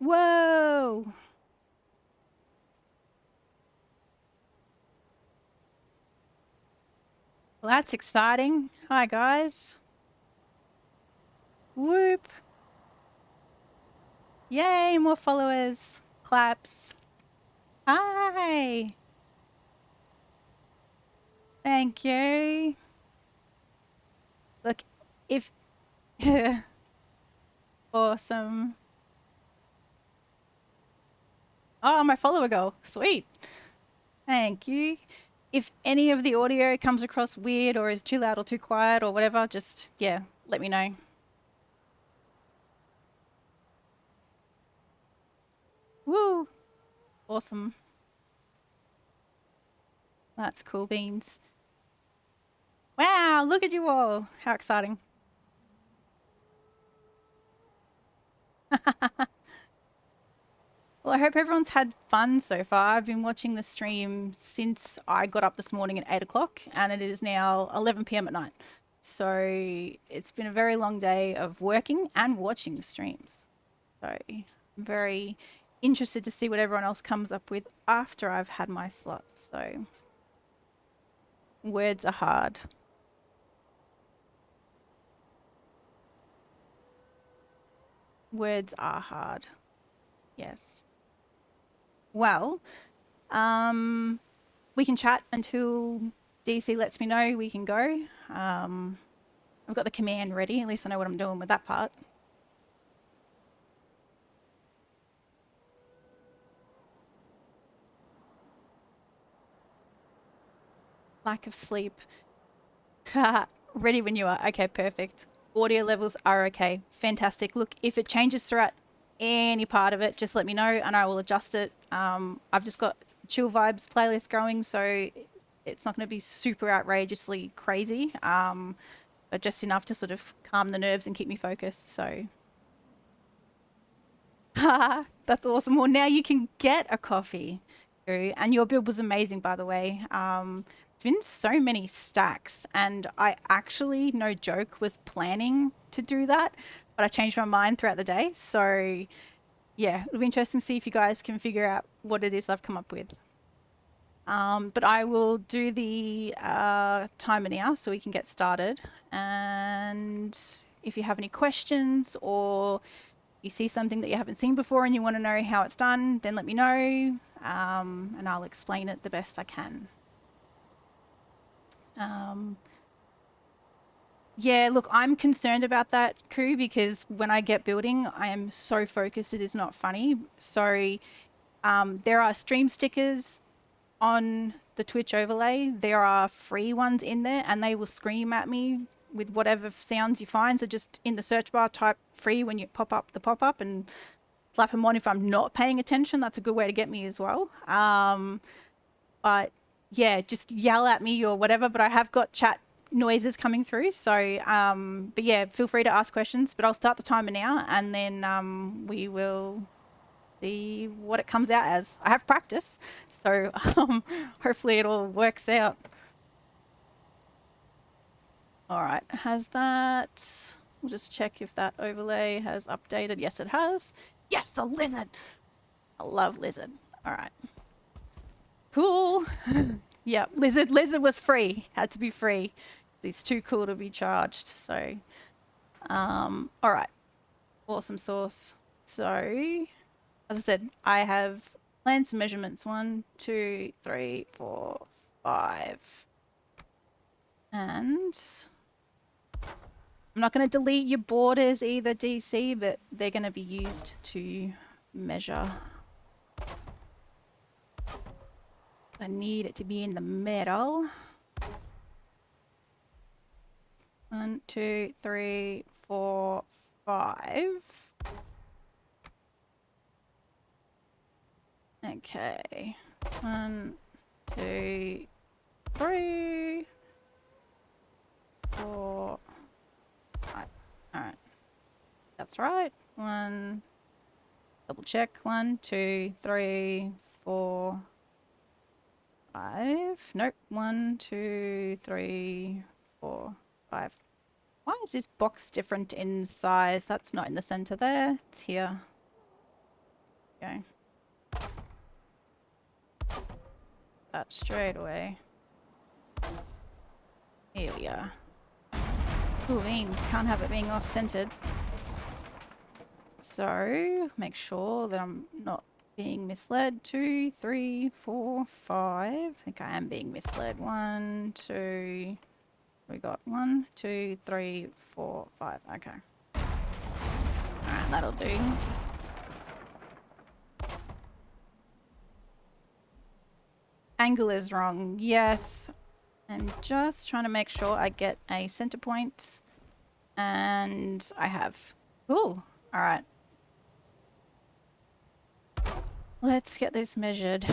Whoa! Well, that's exciting. Hi, guys. Whoop. Yay, more followers. Claps. Hi. Thank you. Look, if... Awesome. Oh, my follower goal. Sweet. Thank you. If any of the audio comes across weird or is too loud or too quiet or whatever, just, yeah, let me know. Woo! Awesome. That's cool beans. Wow, look at you all. How exciting. Well, I hope everyone's had fun so far. I've been watching the stream since I got up this morning at 8 o'clock, and it is now 11 p.m. at night. So it's been a very long day of working and watching the streams. So I'm very interested to see what everyone else comes up with after I've had my slots. So words are hard. Words are hard. Yes. Well, we can chat until DC lets me know we can go. I've got the command ready. At least I know what I'm doing with that part. Lack of sleep. Ready when you are. Okay, perfect. Audio levels are okay. Fantastic. Look, if it changes throughout any part of it, just let me know and I will adjust it. I've just got chill vibes playlist going, so it's not going to be super outrageously crazy, but just enough to sort of calm the nerves and keep me focused. So that's awesome. Well, now you can get a coffee. And your build was amazing, by the way. It's been so many stacks, and I actually, no joke, was planning to do that, but I changed my mind throughout the day. So, yeah, it'll be interesting to see if you guys can figure out what it is I've come up with. But I will do the timer now so we can get started. And if you have any questions or you see something that you haven't seen before and you want to know how it's done, then let me know, and I'll explain it the best I can. Yeah, look, I'm concerned about that, crew, because when I get building, I am so focused it is not funny. So there are stream stickers on the Twitch overlay. There are free ones in there, and they will scream at me with whatever sounds you find. So just in the search bar, type free when you pop up the pop-up and slap them on if I'm not paying attention. That's a good way to get me as well. But yeah, just yell at me or whatever. But I have got chat noises coming through. So, but yeah, feel free to ask questions. But I'll start the timer now, and then we will see what it comes out as. I have practice, so hopefully it all works out. All right, has that? We'll just check if that overlay has updated. Yes, it has. Yes, the lizard. I love lizard. All right. Cool. Yeah, lizard was free. Had to be free. He's too cool to be charged. So, all right. Awesome sauce. So, as I said, I have plans and measurements 1, 2, 3, 4, 5. And I'm not going to delete your borders either, DC, but they're going to be used to measure. I need it to be in the middle. 1, 2, 3, 4, 5. Okay. 1, 2, 3, 4, 5. Alright. That's right. Double check. 1, 2, 3, 4, 5. Nope. 1, 2, 3, 4, 5. Why is this box different in size? That's not in the center there. It's here. Okay. That straight away. Here we are. Ooh, beans. Can't have it being off-centered. So, make sure that I'm not being misled. 2, 3, 4, 5. I think I am being misled. 1, 2. We got 1, 2, 3, 4, 5. Okay. Alright, that'll do. Angle is wrong. Yes. I'm just trying to make sure I get a center point. And I have. Cool. Alright. Let's get this measured.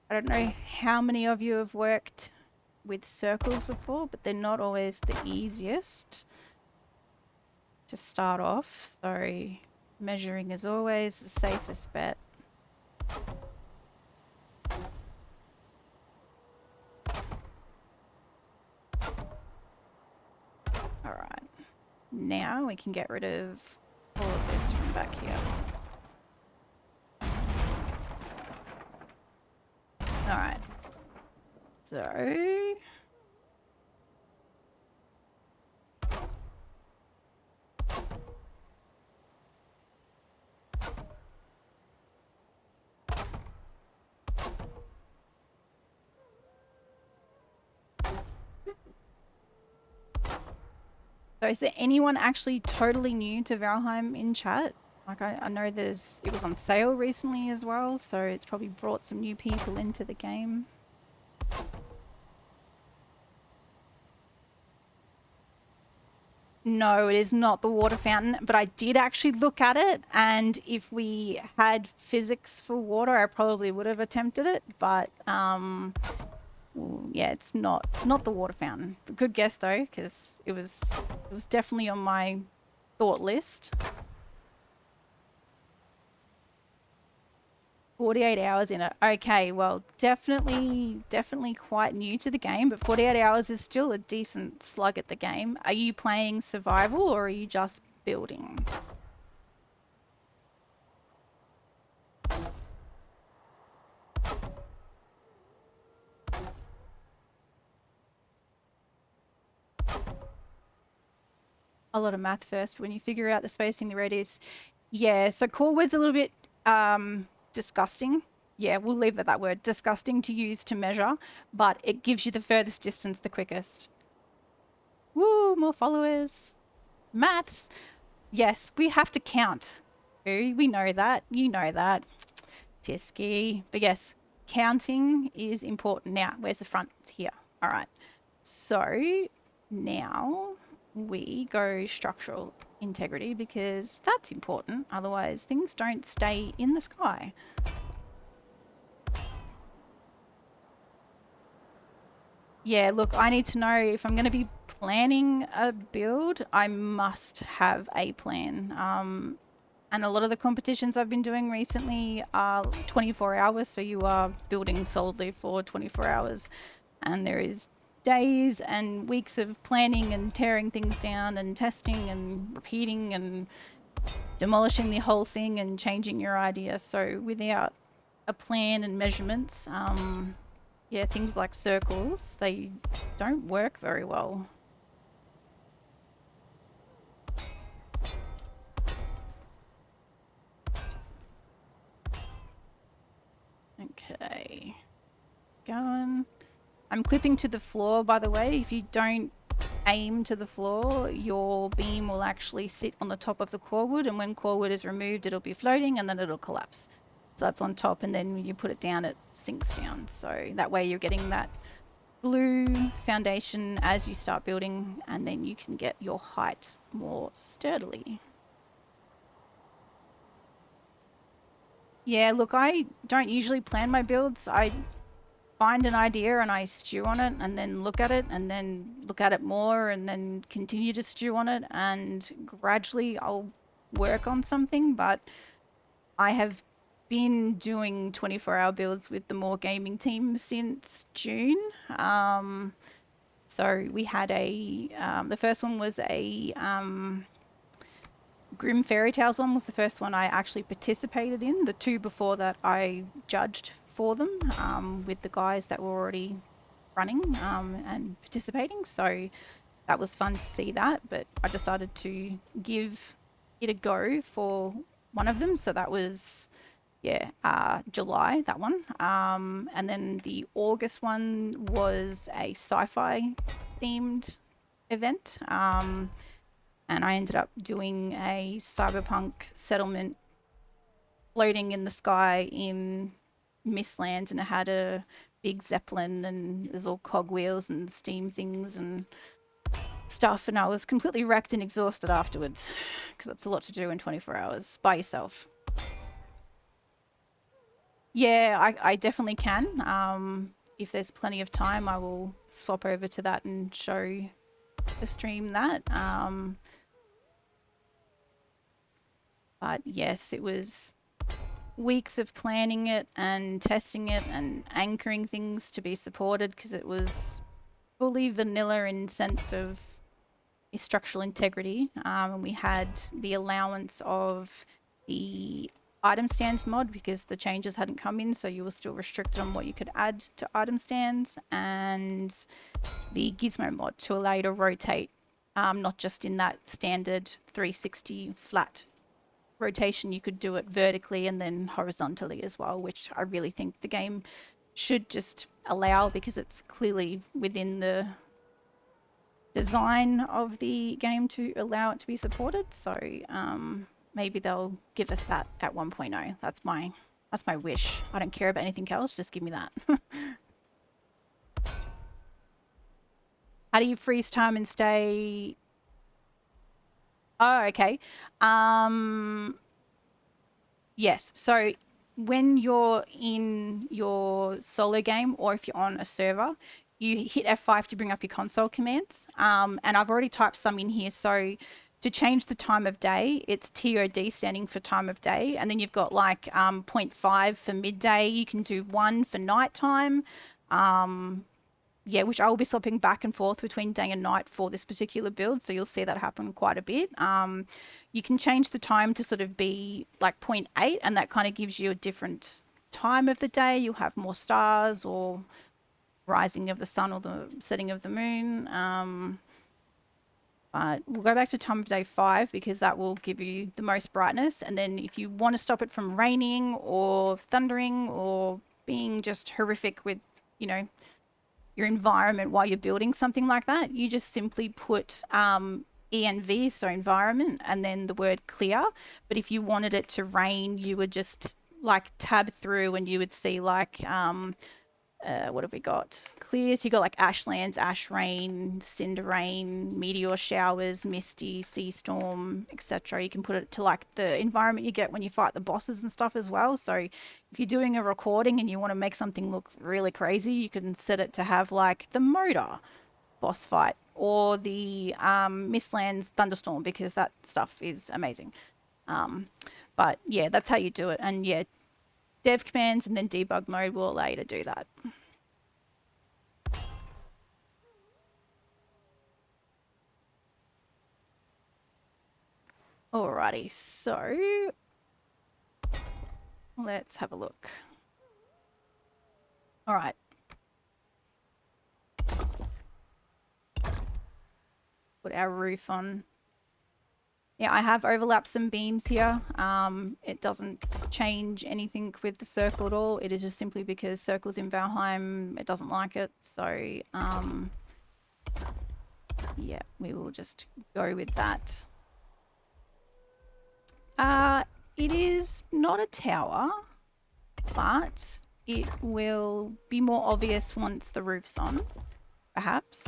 I don't know how many of you have worked with circles before, but they're not always the easiest to start off. So measuring is always the safest bet. Alright. Now we can get rid of all of this from back here. Alright. So is there anyone actually totally new to Valheim in chat? Like I know it was on sale recently as well, so it's probably brought some new people into the game. No, it is not the water fountain, but I did actually look at it, and if we had physics for water, I probably would have attempted it, but yeah, it's not the water fountain. Good guess though, because it was definitely on my thought list. 48 hours in it. Okay, well, definitely quite new to the game, but 48 hours is still a decent slug at the game. Are you playing survival or are you just building? A lot of math first. When you figure out the spacing, the radius. Yeah, so core word's a little bit disgusting. Yeah, we'll leave it that word. Disgusting to use to measure, but it gives you the furthest distance the quickest. Woo, more followers. Maths. Yes, we have to count. We know that. You know that. Tisky. But yes, counting is important. Now, where's the front? It's here. All right. So now we go structural integrity because that's important. Otherwise, things don't stay in the sky. Yeah, look, I need to know if I'm going to be planning a build, I must have a plan. And a lot of the competitions I've been doing recently are 24 hours, so you are building solidly for 24 hours. And there is days and weeks of planning and tearing things down and testing and repeating and demolishing the whole thing and changing your idea. So without a plan and measurements, yeah, things like circles, they don't work very well. Okay, going. I'm clipping to the floor, by the way. If you don't aim to the floor, your beam will actually sit on the top of the core wood, and when core wood is removed, it'll be floating and then it'll collapse. So that's on top, and then when you put it down, it sinks down. So that way you're getting that blue foundation as you start building, and then you can get your height more sturdily. Yeah, look, I don't usually plan my builds. I find an idea and I stew on it and then look at it and then look at it more and then continue to stew on it, and gradually I'll work on something. But I have been doing 24-hour builds with the More Gaming team since June. So we had the first one was a Grim Fairy Tales one was the first one I actually participated in. The two before that I judged for them with the guys that were already running and participating. So that was fun to see that, but I decided to give it a go for one of them. So that was, yeah, July, that one. And then the August one was a sci-fi themed event. And I ended up doing a cyberpunk settlement floating in the sky in Mistlands, and it had a big zeppelin and there's all cogwheels and steam things and stuff, and I was completely wrecked and exhausted afterwards because that's a lot to do in 24 hours by yourself. Yeah, I definitely can. If there's plenty of time, I will swap over to that and show the stream that. But yes, it was weeks of planning it and testing it and anchoring things to be supported because it was fully vanilla in sense of structural integrity. And we had the allowance of the item stands mod because the changes hadn't come in, so you were still restricted on what you could add to item stands, and the gizmo mod to allow you to rotate, not just in that standard 360 flat rotation, you could do it vertically and then horizontally as well, which I really think the game should just allow because it's clearly within the design of the game to allow it to be supported. So maybe they'll give us that at 1.0. That's my wish. I don't care about anything else, just give me that. How do you freeze time and stay? Oh, okay. Yes. So when you're in your solo game or if you're on a server, you hit F5 to bring up your console commands. And I've already typed some in here. So to change the time of day, it's TOD standing for time of day. And then you've got like 0.5 for midday. You can do 1 for nighttime. Yeah, which I will be swapping back and forth between day and night for this particular build, so you'll see that happen quite a bit. You can change the time to sort of be like 0.8, and that kind of gives you a different time of the day. You'll have more stars or rising of the sun or the setting of the moon. But we'll go back to time of day 5 because that will give you the most brightness. And then if you want to stop it from raining or thundering or being just horrific with, you know, your environment while you're building something like that, you just simply put ENV, so environment, and then the word clear. But if you wanted it to rain, you would just like tab through and you would see like what have we got? Clear. So you got like ashlands, ash rain, cinder rain, meteor showers, misty, sea storm, etc. You can put it to like the environment you get when you fight the bosses and stuff as well. So if you're doing a recording and you want to make something look really crazy, you can set it to have like the motor boss fight or the Mistlands thunderstorm because that stuff is amazing. But yeah, that's how you do it. And yeah, dev commands and then debug mode will allow you to do that. Alrighty, so let's have a look. All right. Put our roof on. Yeah, I have overlapped some beams here. It doesn't change anything with the circle at all. It is just simply because circles in Valheim, it doesn't like it. So, yeah, we will just go with that. It is not a tower, but it will be more obvious once the roof's on, perhaps.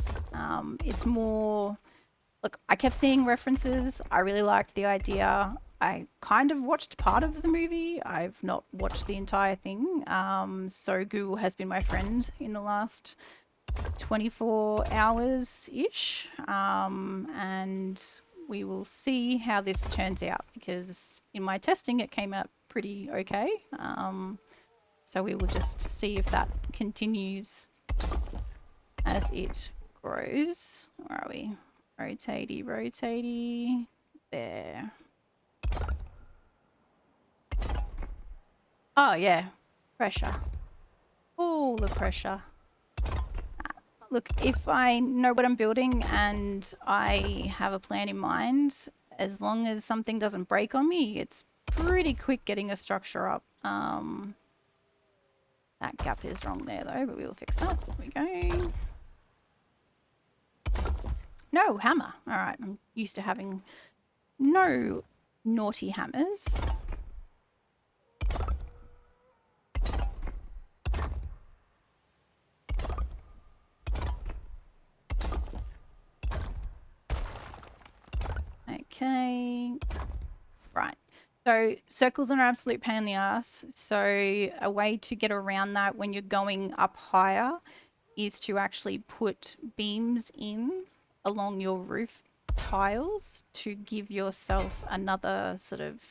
It's more... Look, I kept seeing references. I really liked the idea. I kind of watched part of the movie. I've not watched the entire thing. So Google has been my friend in the last 24 hours-ish. And we will see how this turns out because in my testing it came out pretty okay. So we will just see if that continues as it grows. Where are we? Rotatey, rotatey. There. Oh yeah, pressure. All the pressure. Look, if I know what I'm building and I have a plan in mind, as long as something doesn't break on me, it's pretty quick getting a structure up. That gap is wrong there though, but we will fix that. There we go. No, hammer. All right, I'm used to having no naughty hammers. Okay, right. So circles are an absolute pain in the ass. So a way to get around that when you're going up higher is to actually put beams in along your roof tiles to give yourself another sort of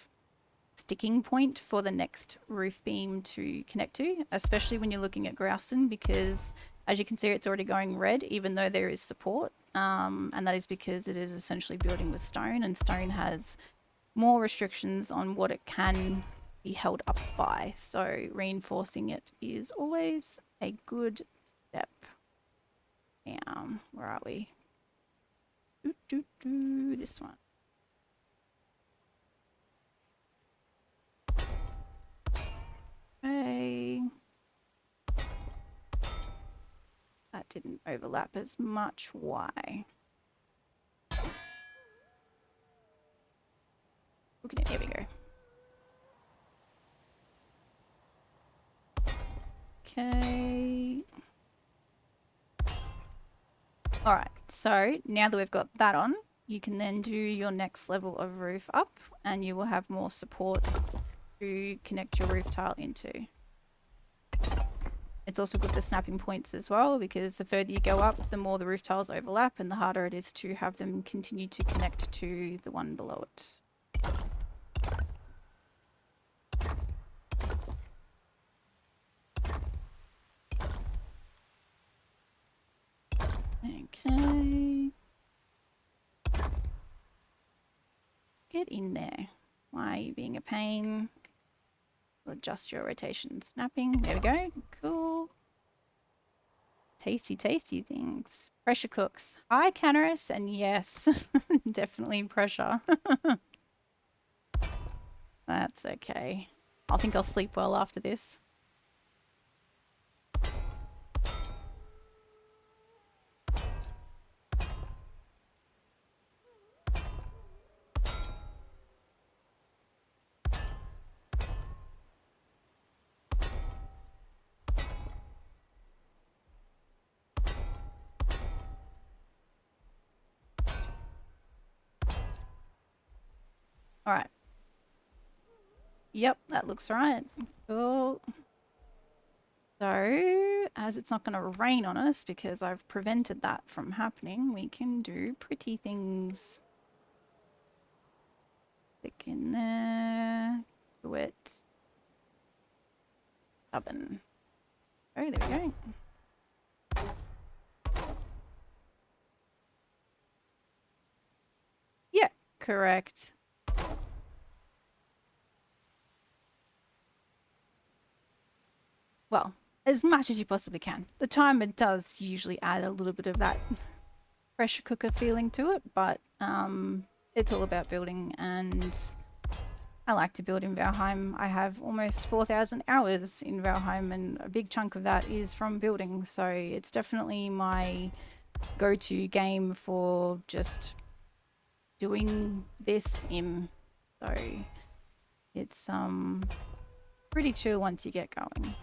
sticking point for the next roof beam to connect to, especially when you're looking at Grouston, because as you can see, it's already going red, even though there is support. And that is because it is essentially building with stone, and stone has more restrictions on what it can be held up by. So reinforcing it is always a good step. Where are we? This one. Okay. That didn't overlap as much. Why? Okay, there we go. Okay. All right, so now that we've got that on, you can then do your next level of roof up and you will have more support to connect your roof tile into. It's also good for snapping points as well, because the further you go up, the more the roof tiles overlap and the harder it is to have them continue to connect to the one below it. Okay. Get in there. Why are you being a pain? We'll adjust your rotation snapping. There we go. Cool. Tasty, tasty things. Pressure cooks. Hi, Canaris, and yes, definitely pressure. That's okay. I think I'll sleep well after this. All right. Yep, that looks right. Cool. So, as it's not going to rain on us because I've prevented that from happening, we can do pretty things. Click in there, do it. Oven. Oh, there we go. Yeah, correct. Well, as much as you possibly can. The timer does usually add a little bit of that pressure cooker feeling to it, but it's all about building, and I like to build in Valheim. I have almost 4,000 hours in Valheim, and a big chunk of that is from building, so it's definitely my go-to game for just doing this in. So it's pretty chill once you get going.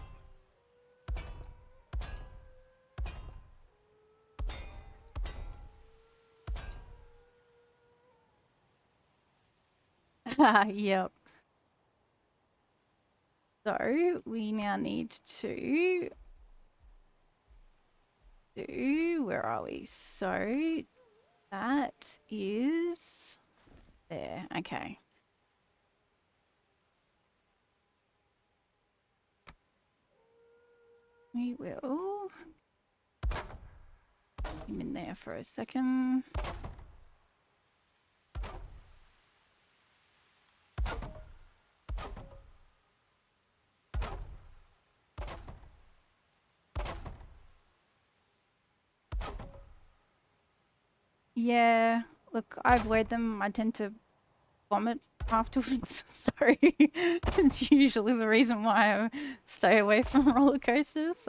Yep. So we now need to do, where are we? So that is there. Okay. We will put him in there for a second. Yeah, look, I avoid them. I tend to vomit afterwards, so it's usually the reason why I stay away from roller coasters.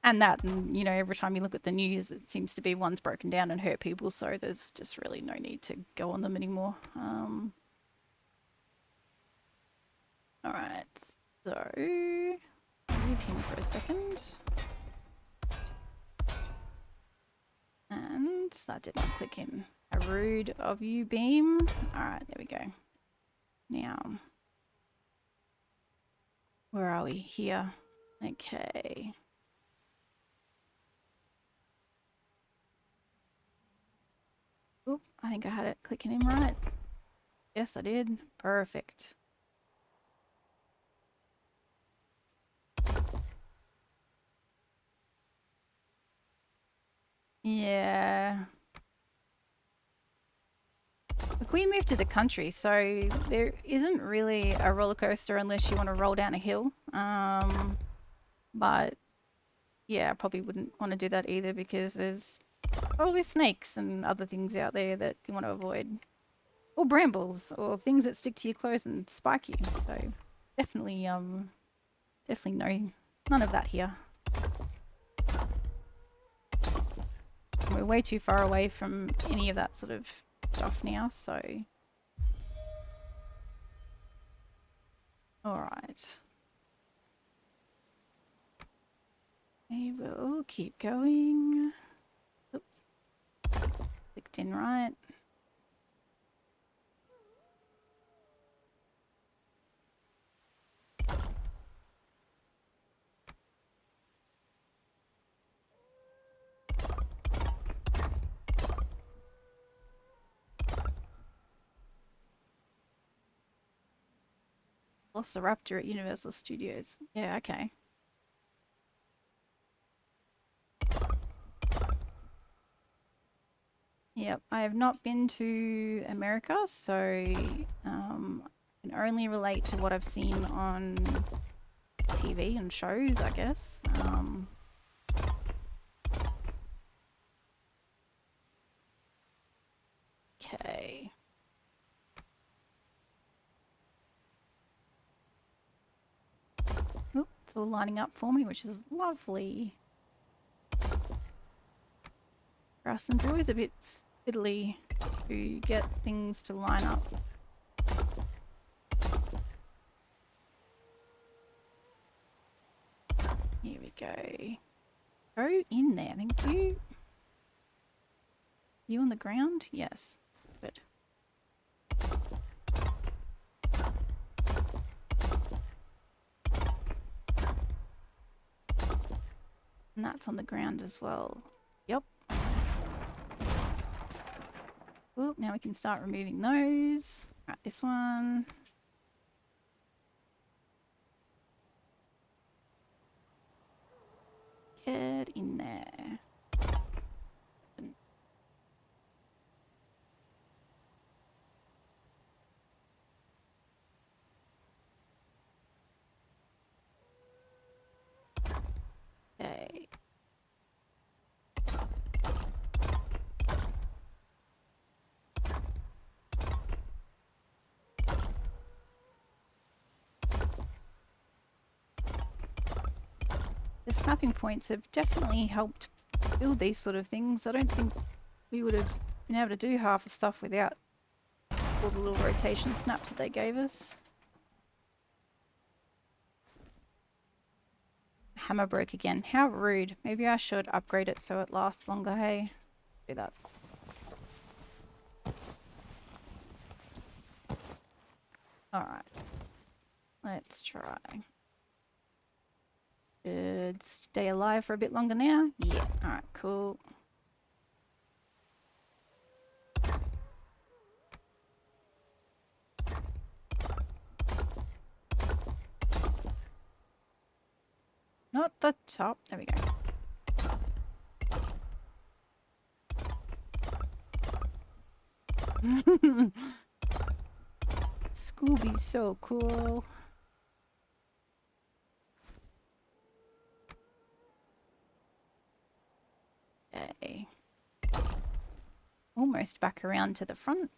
And that, and you know, every time you look at the news, it seems to be one's broken down and hurt people, so there's just really no need to go on them anymore. All right, so leave him for a second, and that did not click in. How rude of you, Beam. All right, there we go. Now, where are we? Here. Okay. Oop, I think I had it clicking in right. Yes, I did. Perfect. Yeah. Look, we moved to the country, so there isn't really a roller coaster unless you want to roll down a hill. But yeah, I probably wouldn't want to do that either because there's probably snakes and other things out there that you want to avoid. Or brambles, or things that stick to your clothes and spike you. So definitely, definitely no, none of that here. We're way too far away from any of that sort of stuff now, so. Alright. We will keep going. Oop. Clicked in right. Velociraptor at Universal Studios. Yeah, okay. Yep, I have not been to America, so I can only relate to what I've seen on TV and shows, I guess. Okay. Oop, it's all lining up for me, which is lovely. Grafton's always a bit fiddly to get things to line up. Here we go. Go in there, thank you. You on the ground? Yes. Good. And that's on the ground as well. Yep. Oop, now we can start removing those. Right, this one. Get in there. Okay. The snapping points have definitely helped build these sort of things. I don't think we would have been able to do half the stuff without all the little rotation snaps that they gave us. Hammer broke again. How rude. Maybe I should upgrade it so it lasts longer, hey? Do that. Alright. Let's try. Should stay alive for a bit longer now? Yeah. Alright, cool. Not the top. There we go. Scooby's so cool. Okay. almost back around to the front.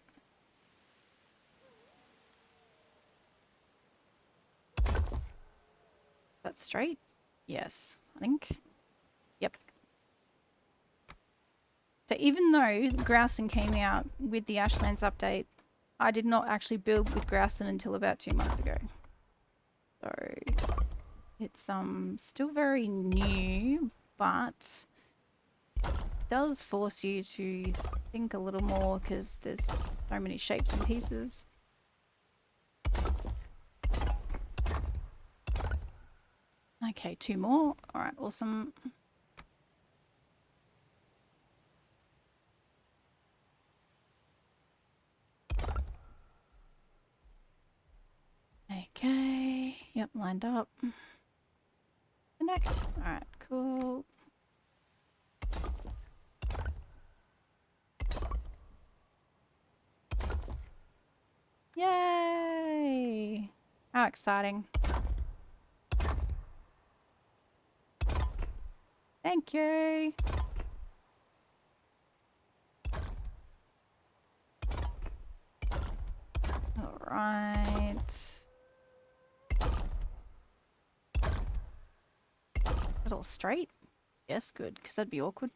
That's straight. Yes, I think. Yep. So even though Grousing came out with the Ashlands update, I did not actually build with Grousing until about 2 months ago. So it's still very new, but does force you to think a little more because there's so many shapes and pieces. Okay, 2 more. All right, awesome. Okay, yep, lined up. Connect. All right, cool. Yay! How exciting. Thank you. All right. Is it all straight? Yes, good, because that'd be awkward.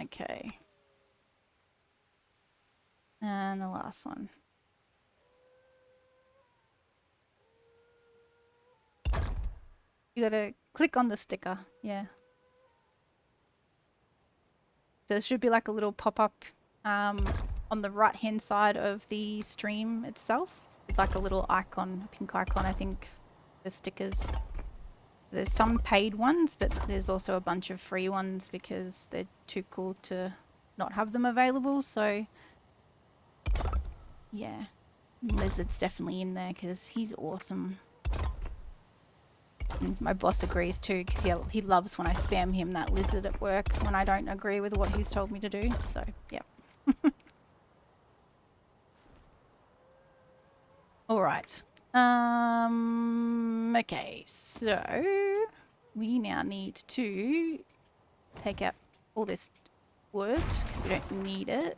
Okay. And the last one. You gotta click on the sticker, yeah. So there should be like a little pop-up on the right-hand side of the stream itself. With like a little icon, a pink icon, I think, for stickers. There's some paid ones, but there's also a bunch of free ones because they're too cool to not have them available. So, yeah, Lizard's definitely in there because he's awesome. And my boss agrees too because he loves when I spam him that lizard at work when I don't agree with what he's told me to do. So, yeah. All right. Okay, so we now need to take out all this wood because we don't need it.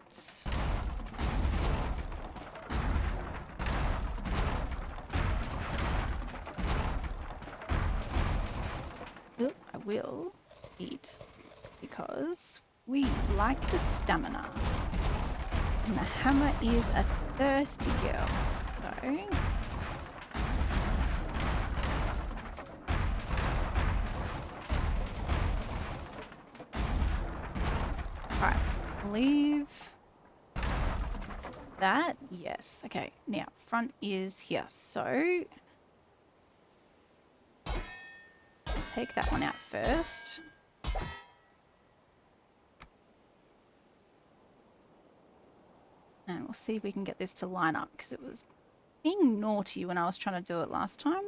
Oh, I will eat because we like the stamina. And the hammer is a thirsty girl. So alright, leave that. Yes. Okay, now front is here. So take that one out first. And we'll see if we can get this to line up because it was being naughty when I was trying to do it last time.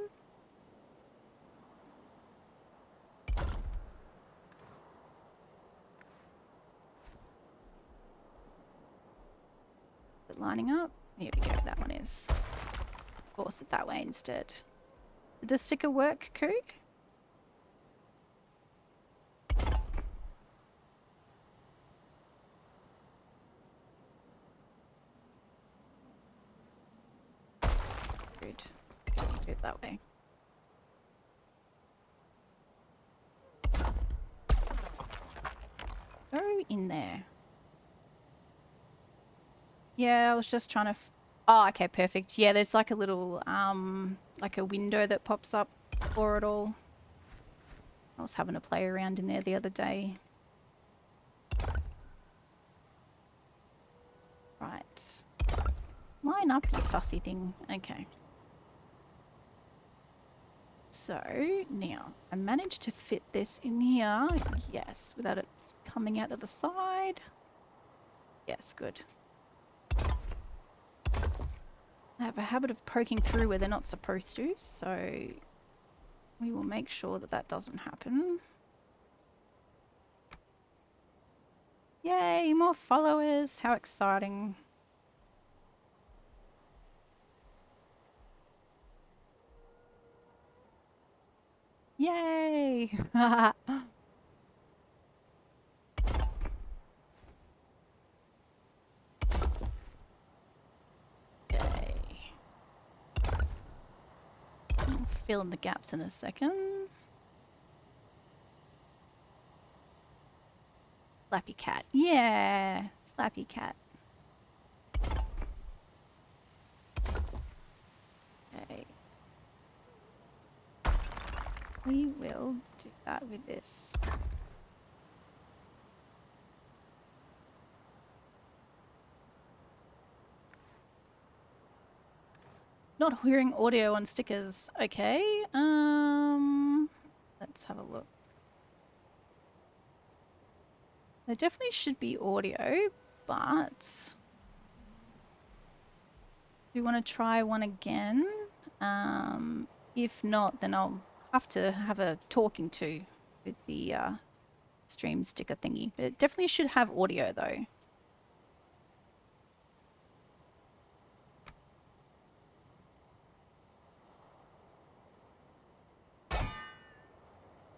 Is it lining up? Here we go, that one is. Force it that way instead. Did the sticker work, Koo? Good. Do it that way. Go in there. Yeah, I was just trying to. Oh, okay, perfect. Yeah, there's like a little like a window that pops up for it all. I was having a play around in there the other day. Right. Line up, you fussy thing. Okay. So now I managed to fit this in here. Yes, without it coming out of the side. Yes, good. I have a habit of poking through where they're not supposed to, so we will make sure that that doesn't happen. Yay, more followers! How exciting. Yay! fill in the gaps in a second. Slappy cat. Yeah, slappy cat. Okay. We will do that with this. Not hearing audio on stickers. Okay. Let's have a look. There definitely should be audio, but do you want to try one again? If not, then I'll have to have a talking to with the stream sticker thingy. But it definitely should have audio though.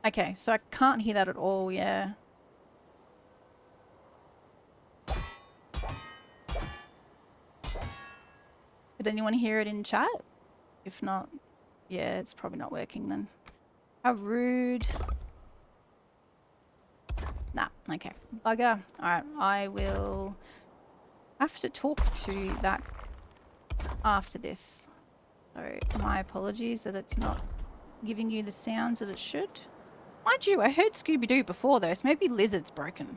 Okay, so I can't hear that at all, yeah. Did anyone hear it in chat? If not, yeah, it's probably not working then. How rude. Nah, okay. Bugger. Alright, I will have to talk to that after this. So my apologies that it's not giving you the sounds that it should. Mind you, I heard Scooby-Doo before though, so maybe Lizard's broken.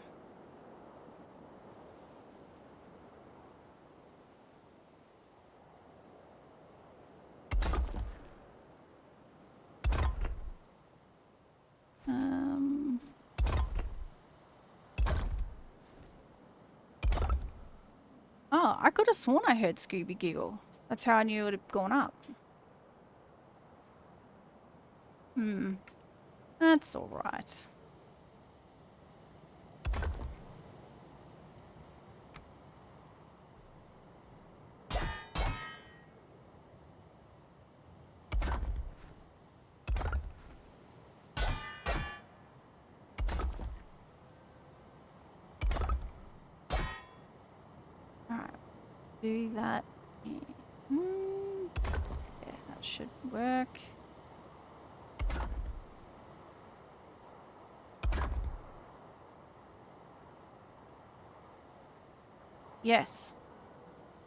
Oh, I could have sworn I heard Scooby giggle. That's how I knew it had gone up. That's alright. Alright, do that. Yeah, that should work. Yes,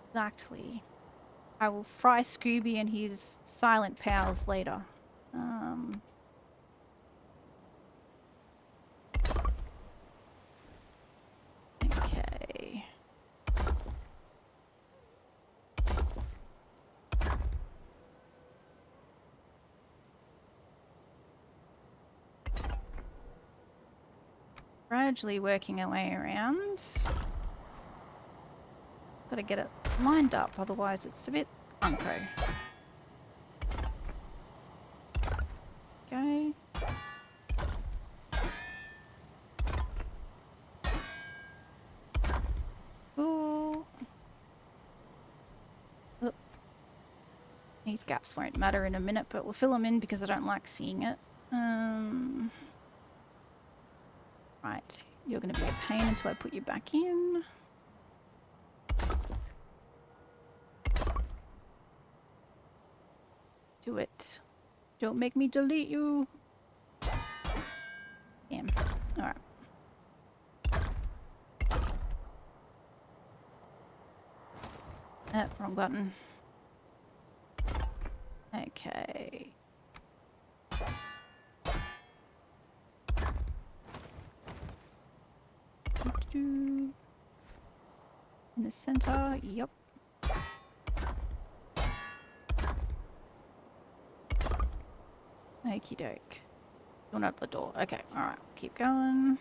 exactly. I will fry Scooby and his silent pals later. Okay. Gradually working our way around. Got to get it lined up, otherwise it's a bit unco. Okay. Cool. Oop. These gaps won't matter in a minute, but we'll fill them in because I don't like seeing it. Right, you're going to be a pain until I put you back in. Do it. Don't make me delete you. Damn. Alright. Wrong button. Okay. In the center, yep. Okie doke. Don't open the door. Okay, alright, keep going.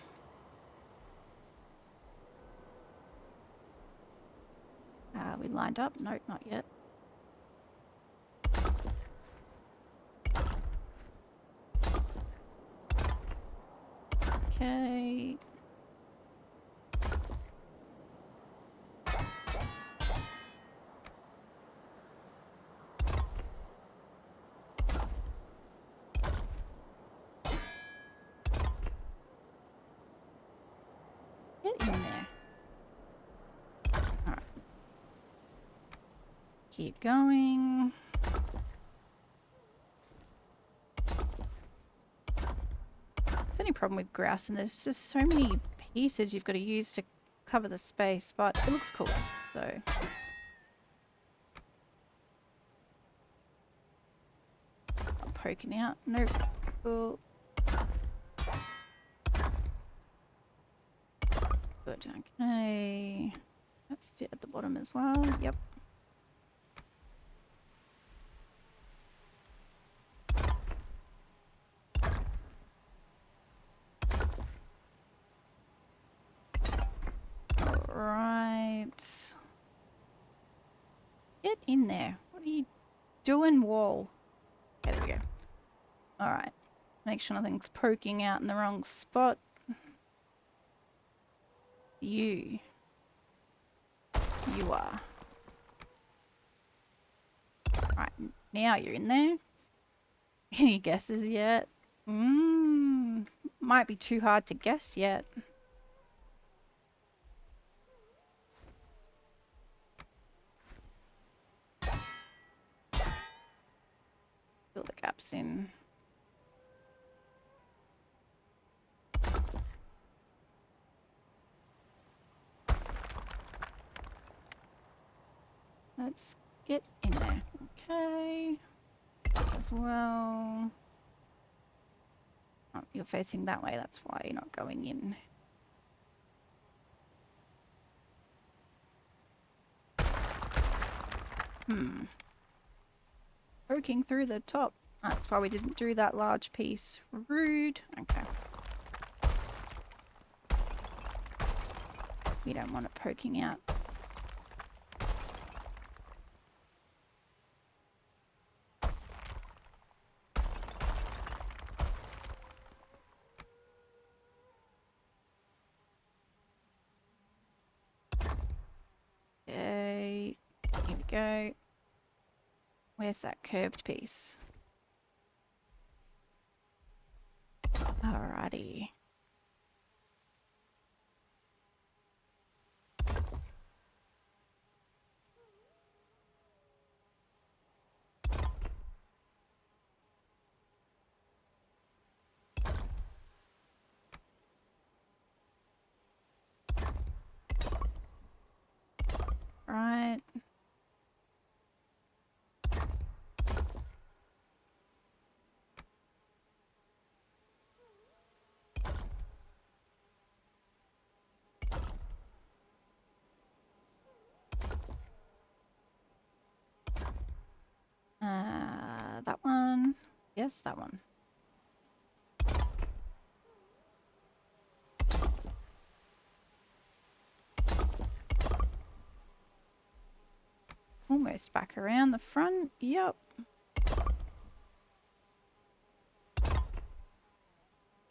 We lined up? Nope, not yet. Okay. Get in there. Alright. Keep going. problem with grouse, and there's just so many pieces you've got to use to cover the space, but it looks cool, so. I'm poking out. Nope. Cool. Good. Okay. That fit at the bottom as well. Yep. Alright. Get in there. What are you doing, wall? Okay, there we go. Alright. Make sure nothing's poking out in the wrong spot. You are. Right, now you're in there. Any guesses yet? Might be too hard to guess yet. Fill the gaps in. Let's get in there. Okay. As well. Oh, you're facing that way, that's why you're not going in. Poking through the top. That's why we didn't do that large piece. Rude. Okay. We don't want it poking out. Okay. Here we go. Where's that curved piece? Alrighty. Right. That one. Yes, that one. Almost back around the front. Yep.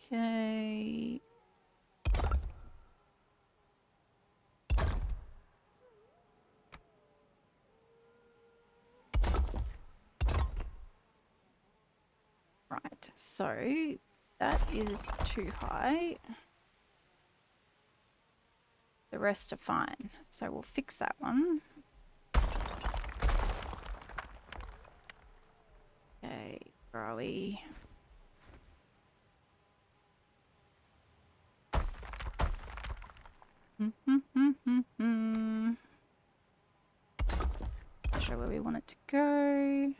Okay. Right, so that is too high. The rest are fine. So we'll fix that one. Okay, where are we? Not sure where we want it to go.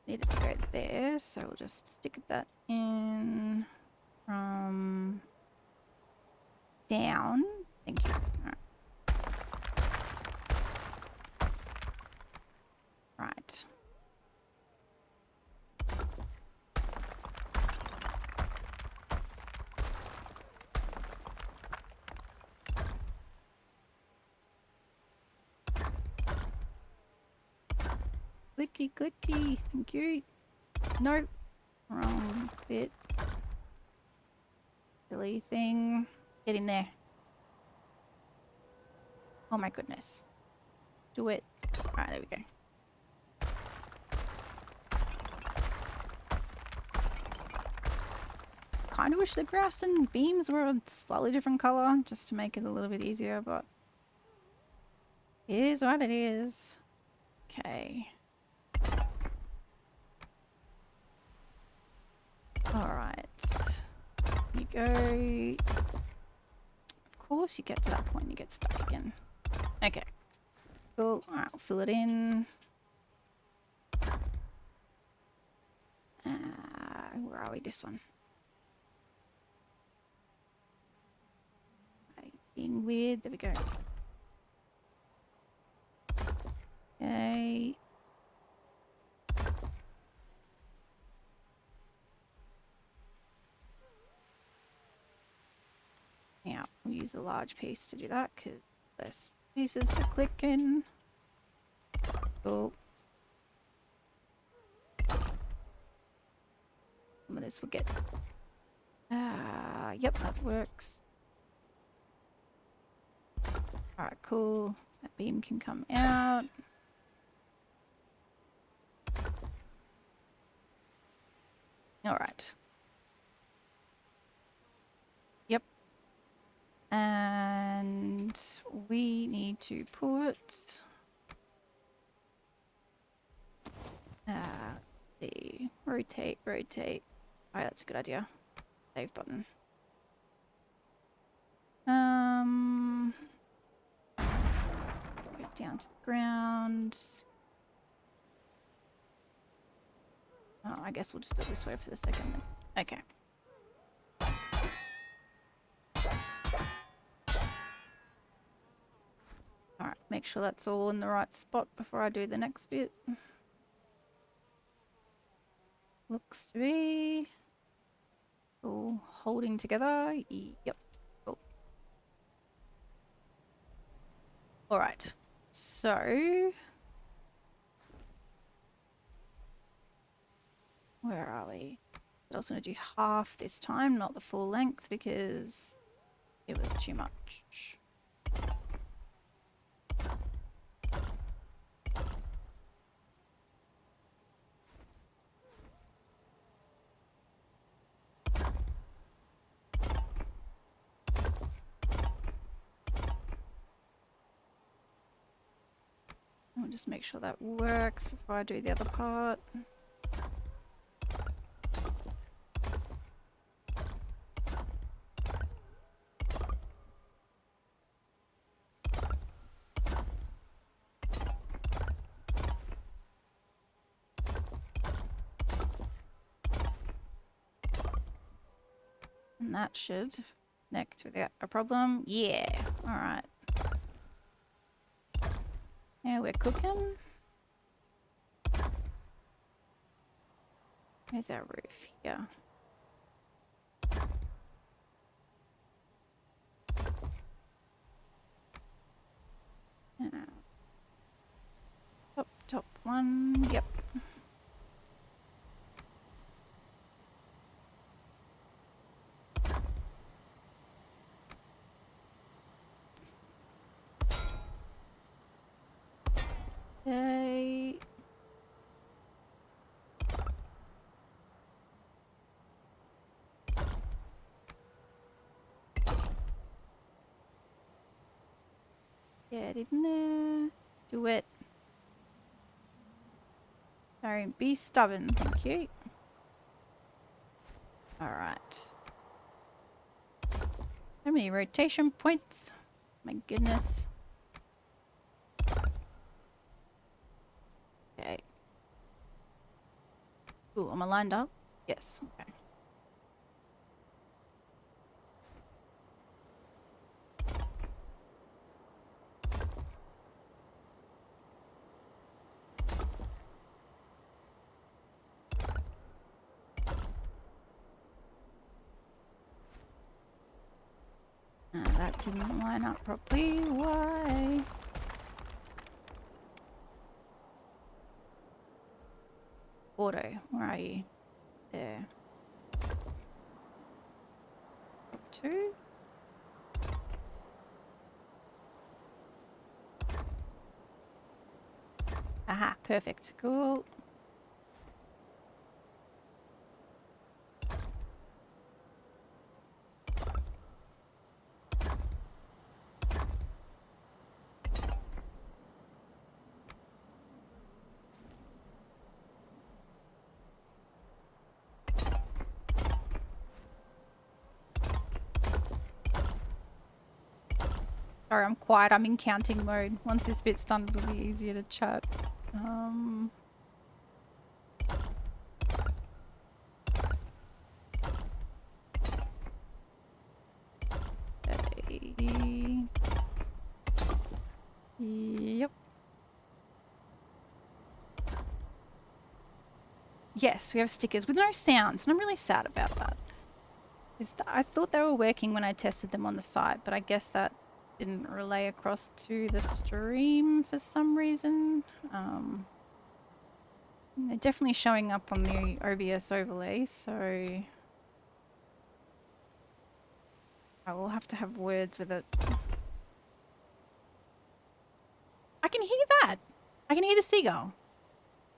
Need it to go there, so we'll just stick that in from down. Thank you. All right. Right. Clicky, clicky. Thank you. Nope. Wrong bit. Silly thing. Get in there. Oh my goodness. Do it. Alright, there we go. Kind of wish the grass and beams were a slightly different colour, just to make it a little bit easier, but It is what it is. Okay. Alright. You go. Of course you get to that point, you get stuck again. Okay. Cool. Alright, we'll fill it in. Where are we? This one. Being weird. There we go. Okay. Now, we'll use the large piece to do that because less pieces to click in. Cool. Some of this will get... yep, that works. Alright, cool. That beam can come out. Alright. Yep. And we need to put... the rotate. Alright, that's a good idea. Save button. Go down to the ground. Oh, I guess we'll just do it this way for the second then. Okay. Alright, make sure that's all in the right spot before I do the next bit. Looks to be all holding together. Yep. Cool. Alright, so where are we? I was going to do half this time, not the full length, because it was too much. I'll just make sure that works before I do the other part. And that should connect without a problem. Yeah, alright. Now we're cooking. Where's our roof? Here. Top one. Yep. Okay. Get in there. Do it. Sorry, be stubborn. Thank you. Alright. How many rotation points? My goodness. Okay. Ooh, am I lined up? Yes. Okay. That didn't line up properly. Why? Auto, where are you? There. Up two. Aha, perfect. Cool. Sorry, I'm quiet. I'm in counting mode. Once this bit's done, it'll be easier to chat. Okay. Yep. Yes, we have stickers with no sounds, and I'm really sad about that. I thought they were working when I tested them on the site, but I guess that didn't relay across to the stream for some reason. They're definitely showing up on the OBS overlay, so I will have to have words with it. I can hear that! I can hear the seagull.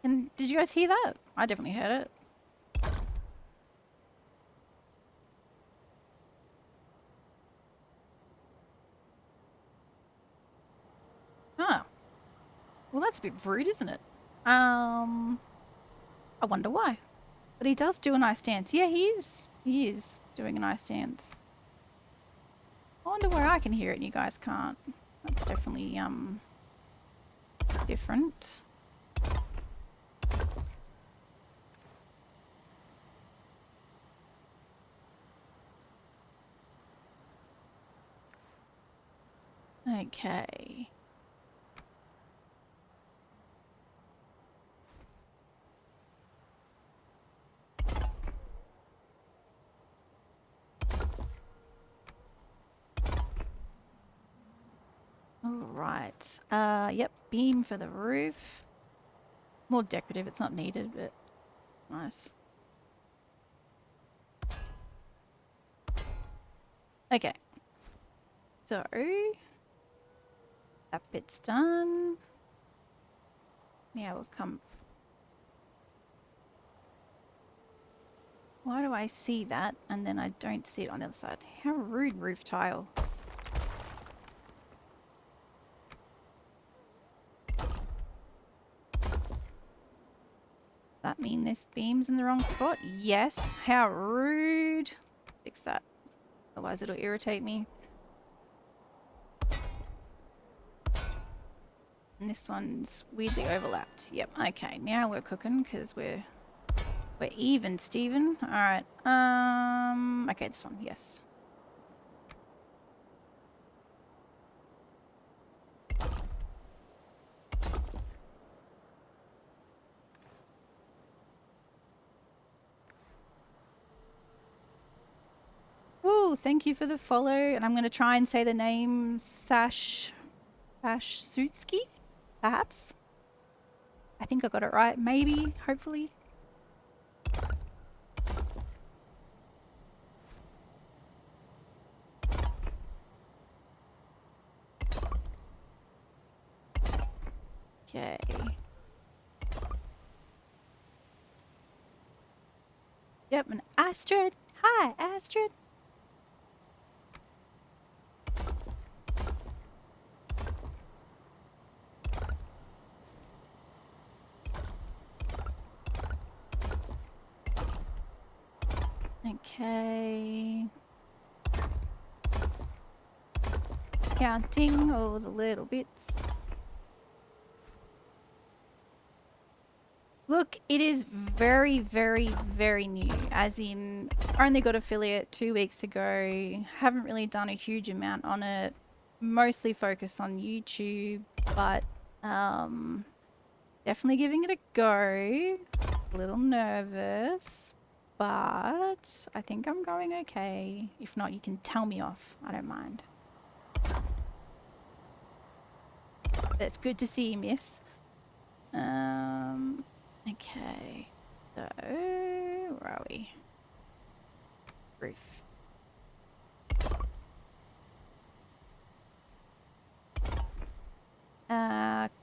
And did you guys hear that? I definitely heard it. Huh. Well, that's a bit rude, isn't it? I wonder why. But he does do a nice dance. Yeah, he is. He is doing a nice dance. I wonder where I can hear it and you guys can't. That's definitely, different. Okay. Alright. Yep, beam for the roof. More decorative, it's not needed, but nice. Okay. So, that bit's done. Now we'll come... Why do I see that and then I don't see it on the other side? How rude, roof tile. That mean this beam's in the wrong spot? Yes. How rude. Fix that. Otherwise it'll irritate me. And this one's weirdly overlapped. Yep. Okay. Now we're cooking because we're even, Steven. Alright. Okay, this one. Yes. Woo, thank you for the follow. And I'm going to try and say the name Sashsutsky, perhaps. I think I got it right. Maybe, hopefully. Okay. Yep, and Astrid. Hi, Astrid. Okay. Counting all the little bits. Look, it is very, very, very new. As in, only got affiliate 2 weeks ago. Haven't really done a huge amount on it. Mostly focused on YouTube, but definitely giving it a go. A little nervous, but I think I'm going okay. If not, you can tell me off. I don't mind. But it's good to see you, miss. Okay. So, where are we? Roof.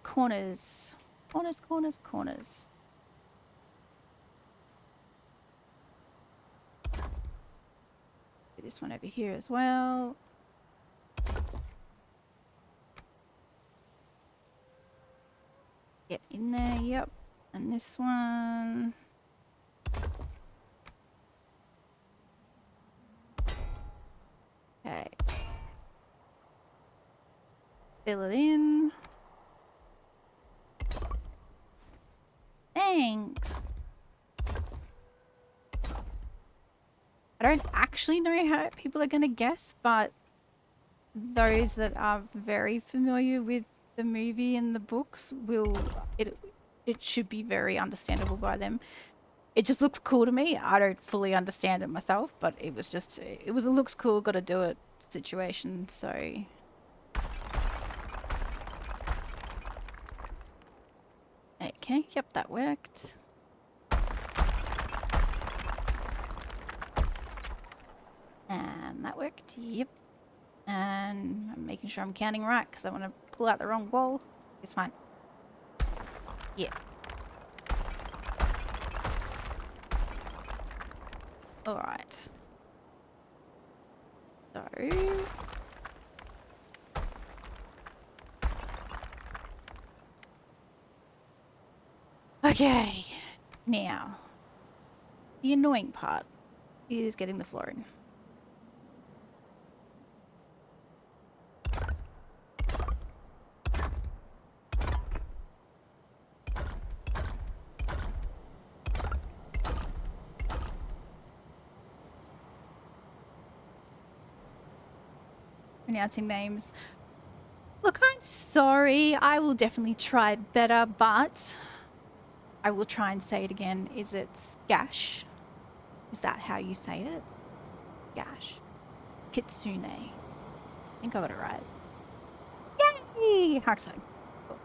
Corners. Corners, corners, corners. Do this one over here as well. Get in there, yep. And this one. Okay. Fill it in. Thanks. I don't actually know how people are going to guess, but those that are very familiar with the movie and the books it should be very understandable by them. It just looks cool to me. I don't fully understand it myself, but it was a looks cool, gotta do it situation, so. Okay, yep, that worked. And that worked, yep. And I'm making sure I'm counting right because I want to pull out the wrong wall. It's fine. Yeah. Alright. So. Okay. Now, the annoying part is getting the floor in. Pronouncing names. Look, I'm sorry. I will definitely try better, but I will try and say it again. Is it Gash? Is that how you say it? Gash. Kitsune. I think I got it right. Yay! How exciting. Cool.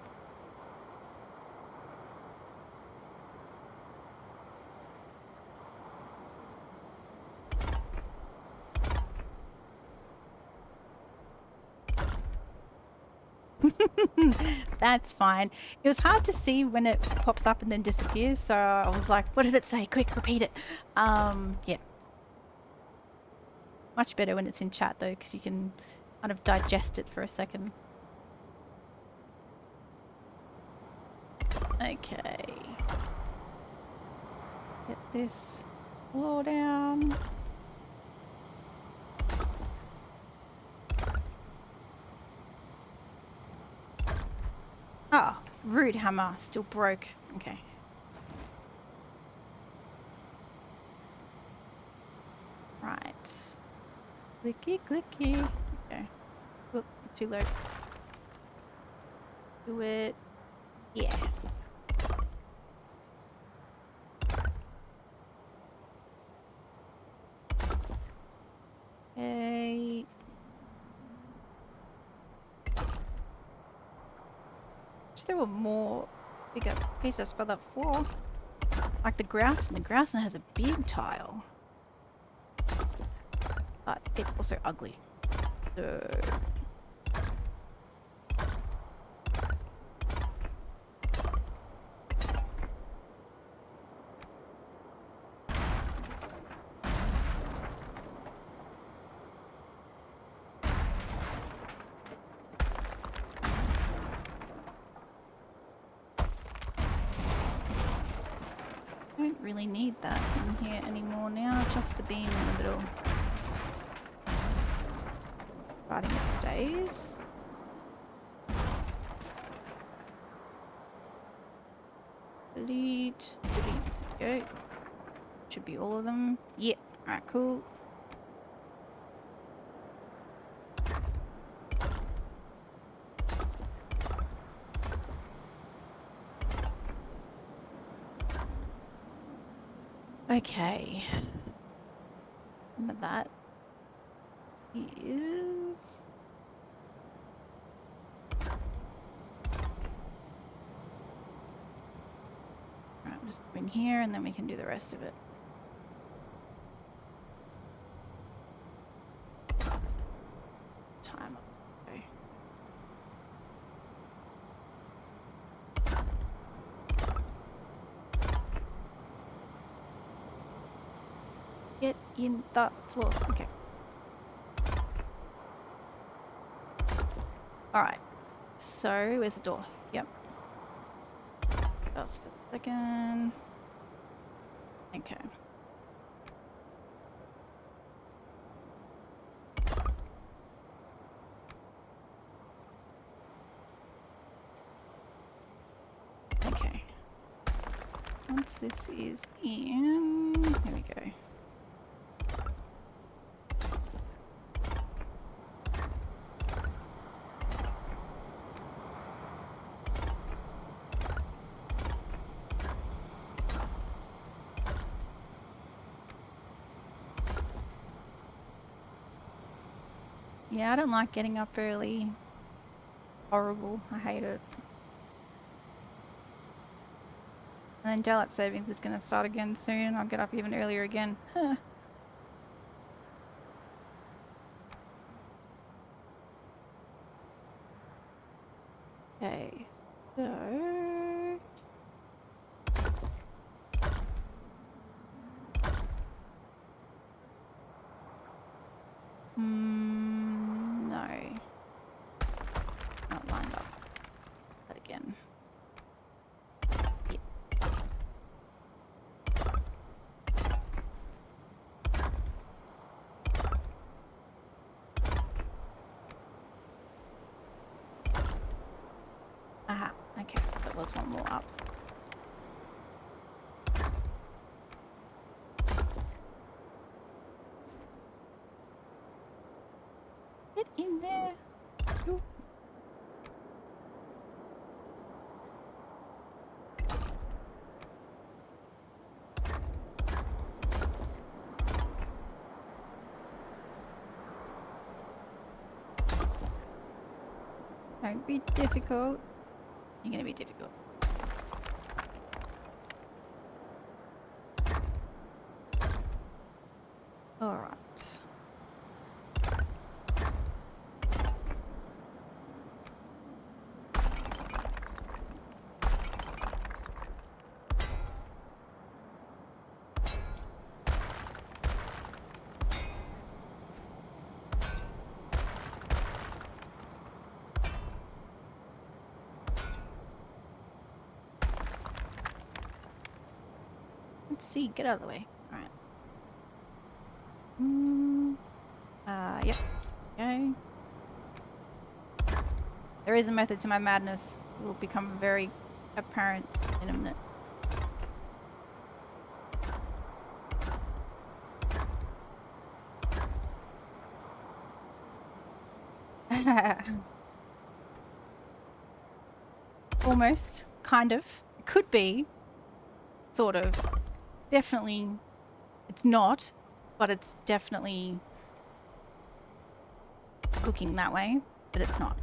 That's fine. It was hard to see when it pops up and then disappears, so I was like, what did it say? Quick, repeat it. Yeah. Much better when it's in chat though, because you can kind of digest it for a second. Okay. Get this floor down. Oh, rude hammer, still broke. Okay. Right. Clicky, clicky. Okay. Whoop, too low. Do it. Yeah. Okay. Wish there were more bigger pieces for the floor. Like the grouse, and the grouse has a big tile. But it's also ugly. So I don't really need that in here anymore now, just the beam in the middle. Providing it stays. Delete, delete, go. Should be all of them. Yep, alright, cool. Okay. Remember that is... Alright, I'm just in here and then we can do the rest of it. Time. Okay. Get in the floor. Okay. Alright. So, where's the door? Yep. That's for a second. Okay. Okay. Once this is in, here we go. Yeah, I don't like getting up early. Horrible. I hate it. And then daylight savings is going to start again soon. I'll get up even earlier again. Huh. Okay, so... No. Not lined up. That again. Yep. Aha, okay, so it was one more up. Get in there. Ooh. Don't be difficult. You're going to be difficult. Alright. Let's see, get out of the way. Alright. Yep. Okay. There is a method to my madness. It will become very apparent in a minute. Almost. Kind of. It could be. Sort of. Definitely. It's not, but it's definitely looking that way, but it's not.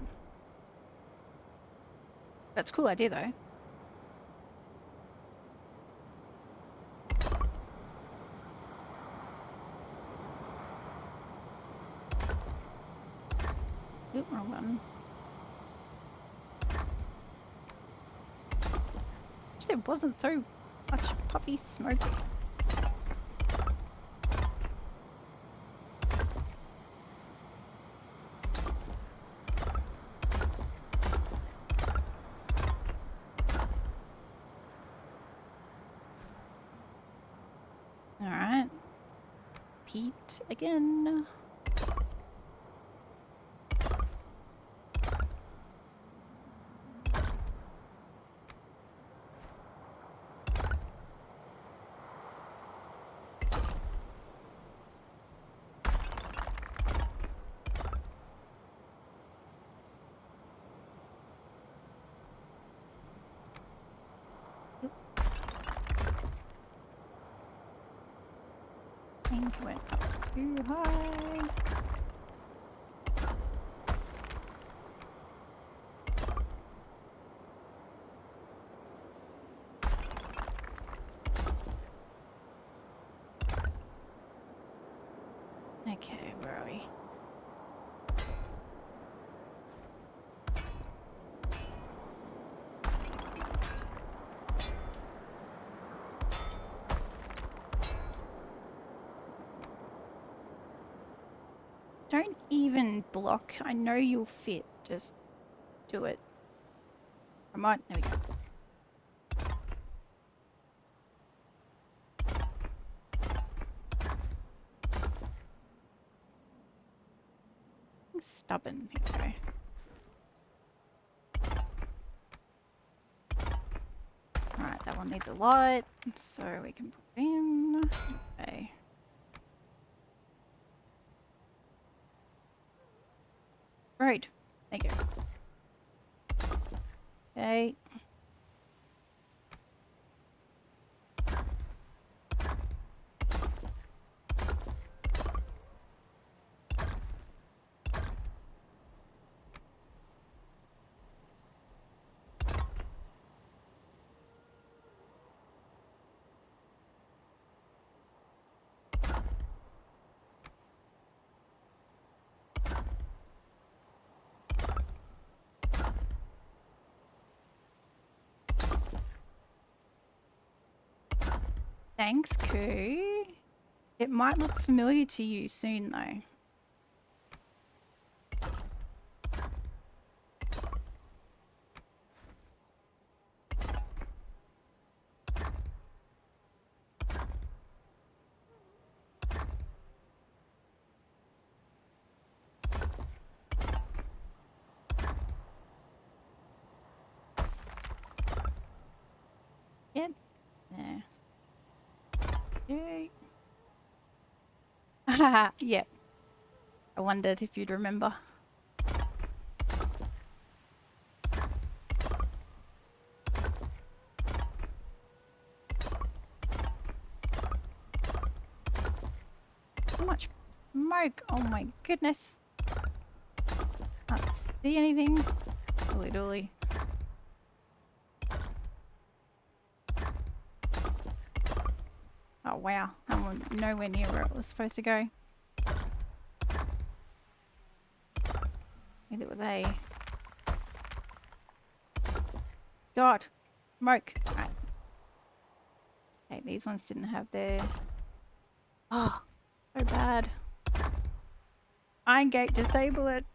That's a cool idea though. Oop, wrong one. Wish there wasn't so much puffy smoke. Alright. Pete again. I think it went up too high. Okay, where are we? Don't even block. I know you'll fit. Just do it. Come on. There we go. Stubborn. Here we go. needs a lot, so we can put it in. Okay. Road. There you go. Okay. Thanks, Koo. It might look familiar to you soon, though. Yep. There. Yay. Yep. I wondered if you'd remember. So much smoke. Oh my goodness. Can't see anything. Literally. Oh wow. I'm nowhere near where it was supposed to go. Neither were they. God. Smoke. Right. Okay, these ones didn't have their... Oh, so bad. Iron gate, disable it.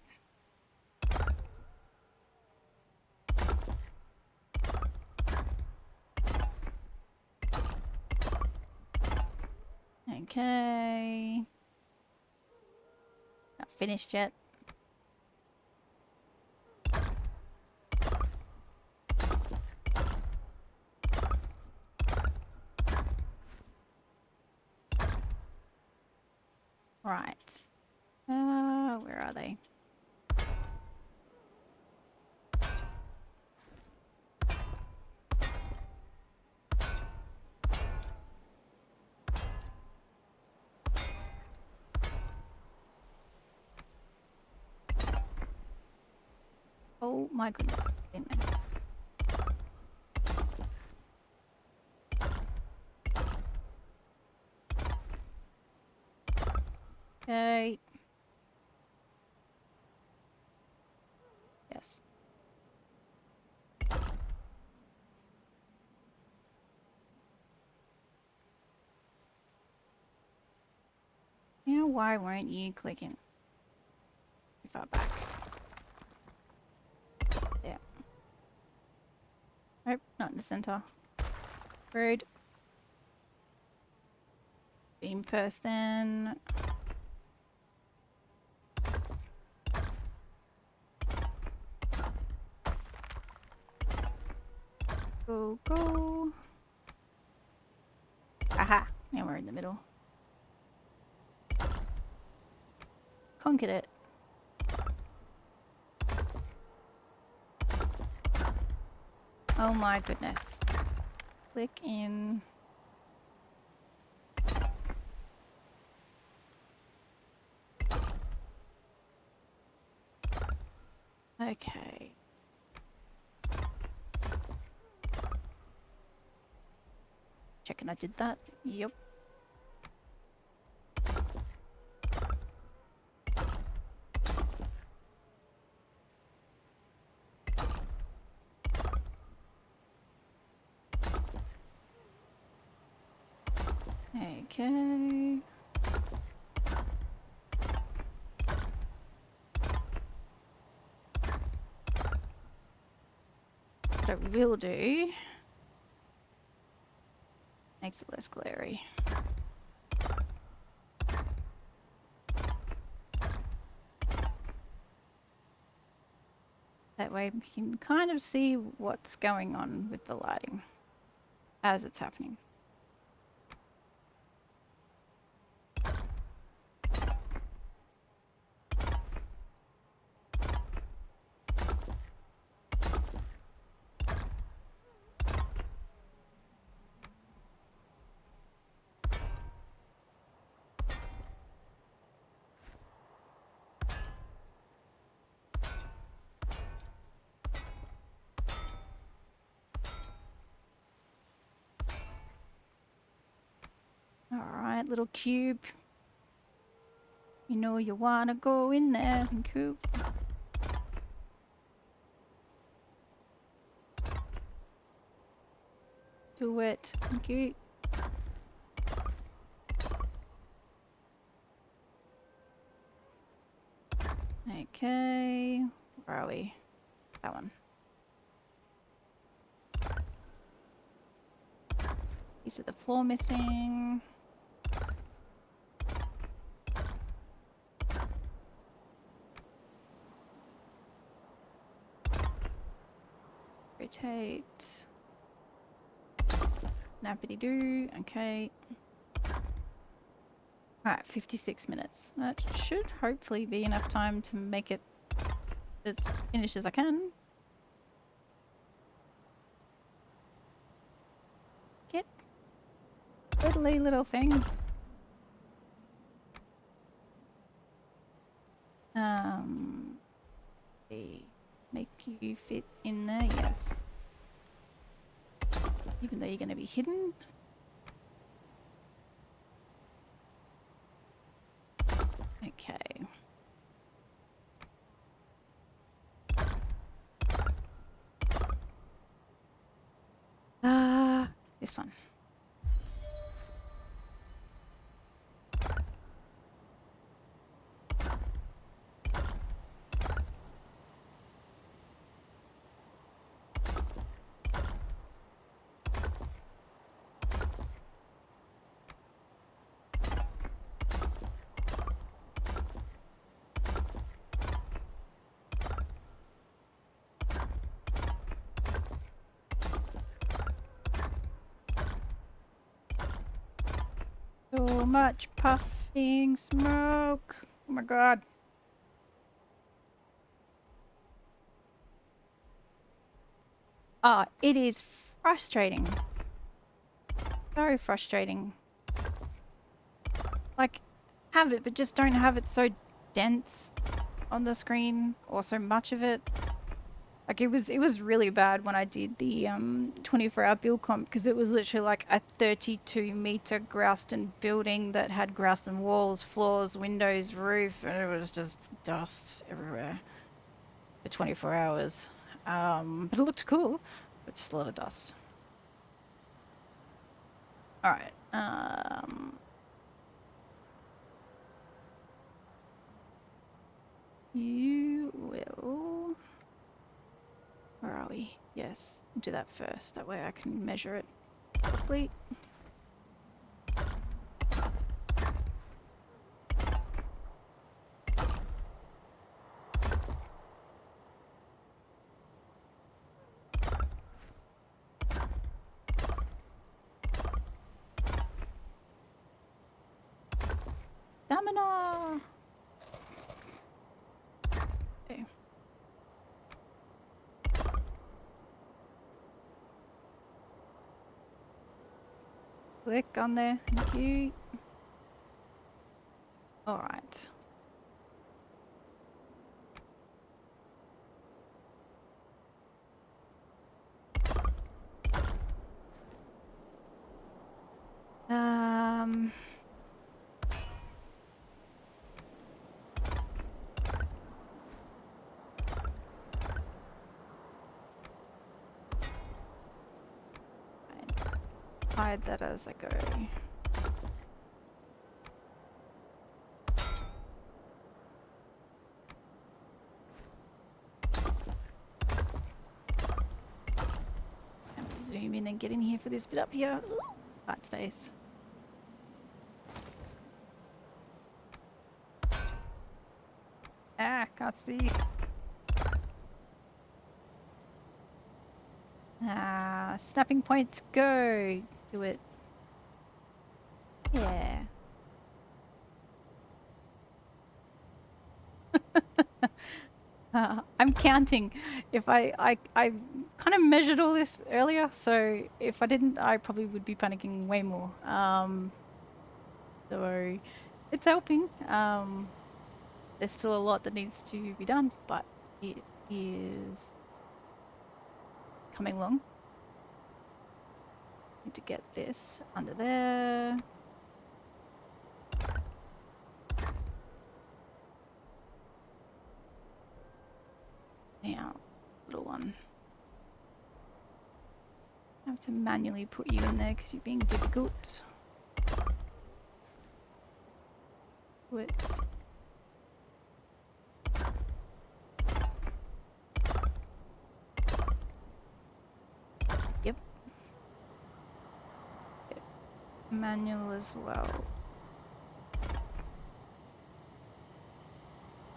Okay. Not finished yet. Right. Where are they? Oh my goodness. In there. Okay. Yes. Now, why won't you click in? Too far back. There. Nope, not in the center. Rude. Beam first then. Go, go. Aha! Now we're in the middle. Conquered it. Oh my goodness. Click in. Okay. Checking I did that. Yep. Okay. What it will do, makes it less glary. That way we can kind of see what's going on with the lighting. as it's happening. Alright, little cube. You know you wanna go in there, cube. Do it. Thank you. Okay. Where are we? That one. Piece of the floor missing. Rotate. Nappity doo. Okay. Alright, 56 minutes. That should hopefully be enough time to make it as finished as I can. Get fiddly little thing. Make you fit in there, yes. Even though you're going to be hidden. Okay. This one. So much puffing smoke. Oh my god. It is frustrating. So frustrating. Like, have it, but just don't have it so dense on the screen, or so much of it. Like, it was really bad when I did the 24-hour build comp, because it was literally like a 32-meter Grouston building that had Grouston walls, floors, windows, roof, and it was just dust everywhere for 24 hours. But it looked cool, but just a lot of dust. Alright, you will... Where are we? Yes, do that first. That way I can measure it properly. Stamina! Okay. Click on there. Thank you. Alright. Hide that as I go. I have to zoom in and get in here for this bit up here. That space. Ah, can't see. Snapping points, go! Do it. Yeah. I'm counting. If I kind of measured all this earlier, so if I didn't, I probably would be panicking way more. So it's helping. There's still a lot that needs to be done, but it is coming along. Need to get this under there. Now, little one. I have to manually put you in there because you're being difficult. Put. Yep. Manual as well.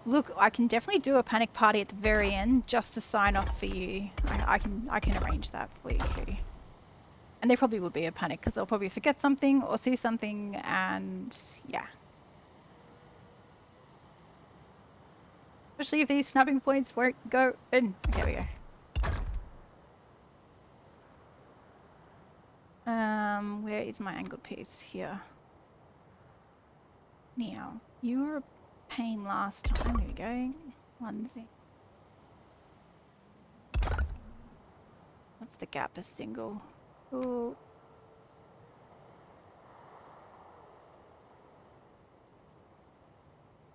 Look, I can definitely do a panic party at the very end just to sign off for you. I can arrange that for you too. And there probably will be a panic because they'll probably forget something or see something, and yeah. Especially if these snapping points won't go in. Okay, we go. Where is my angled piece? Here. Now, you were a pain last time. Here we go. Onesie. What's the gap? A single. Ooh.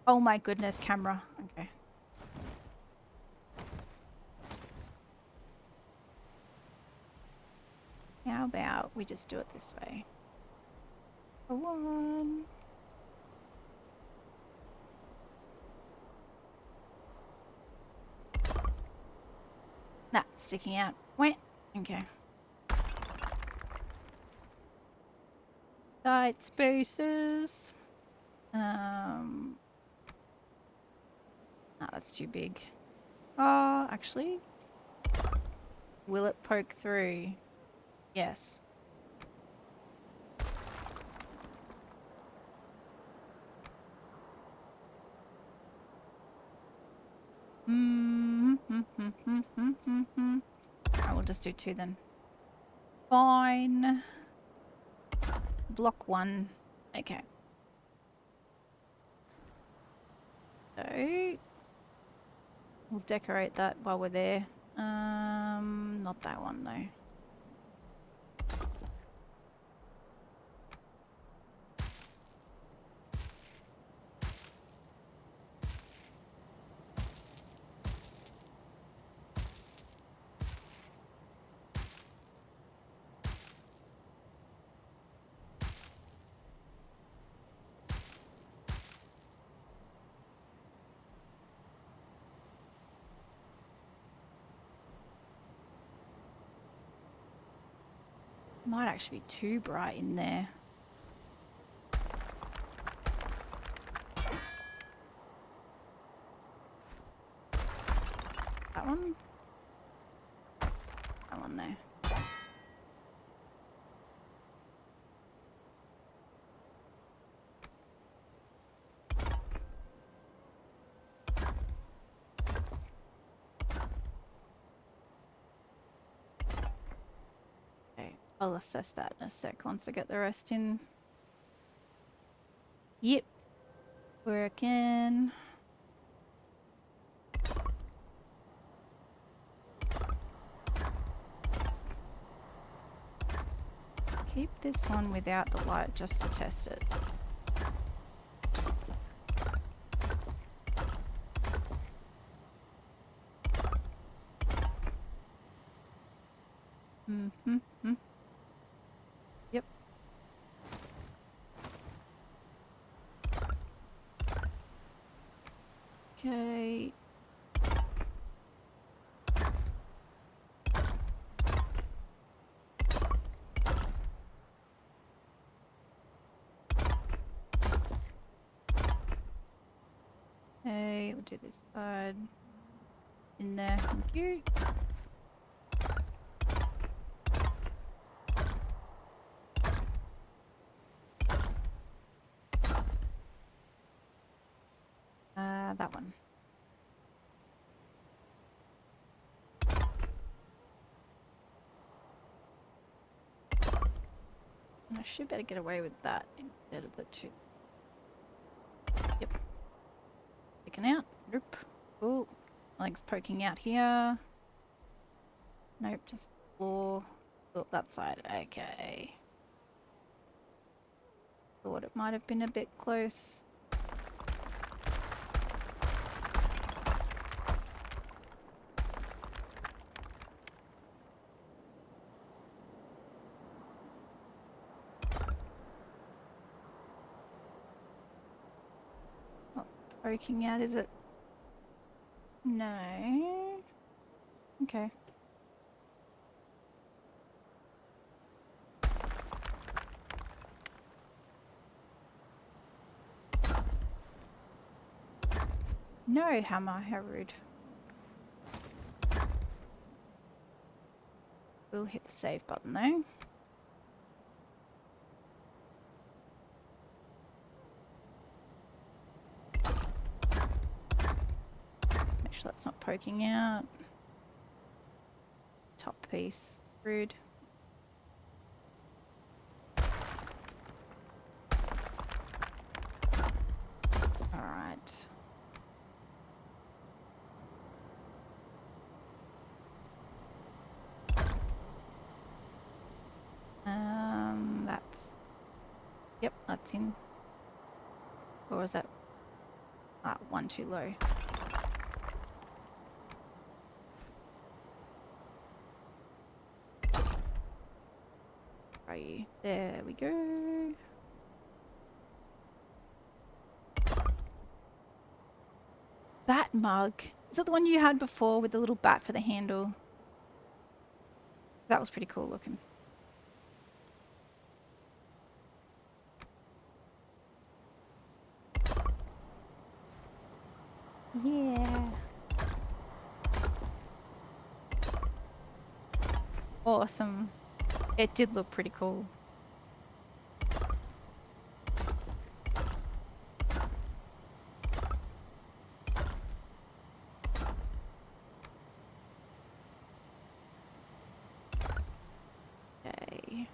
Oh my goodness, camera. Okay. How about we just do it this way? For one. Nah, sticking out. Wait. Okay. Tight spaces. Nah, that's too big. Oh, actually. Will it poke through? Yes. I will just do 2 then. Fine. Block 1. Okay. So we'll decorate that while we're there. Not that one though. Might actually be too bright in there. That one? That one there. Okay, I'll assess that in a sec once I get the rest in. Yep. Working. Keep this one without the light just to test it. Yep. Okay. Okay, we'll do this side in there. Thank you. That one. I should better get away with that instead of the two. Yep. Sticking out. Nope. Oh, legs poking out here. Nope, just floor. Oh, that side. Okay. Thought it might have been a bit close. Not poking out, is it? No. Okay. No, hammer, how rude. We'll hit the save button though. Make sure that's not poking out. Top piece, rude. Alright. That's... Yep, that's in. Or was that... Ah, one too low. Are you? There we go. Bat mug. Is that the one you had before with the little bat for the handle? That was pretty cool looking. Yeah. Awesome. It did look pretty cool. Okay.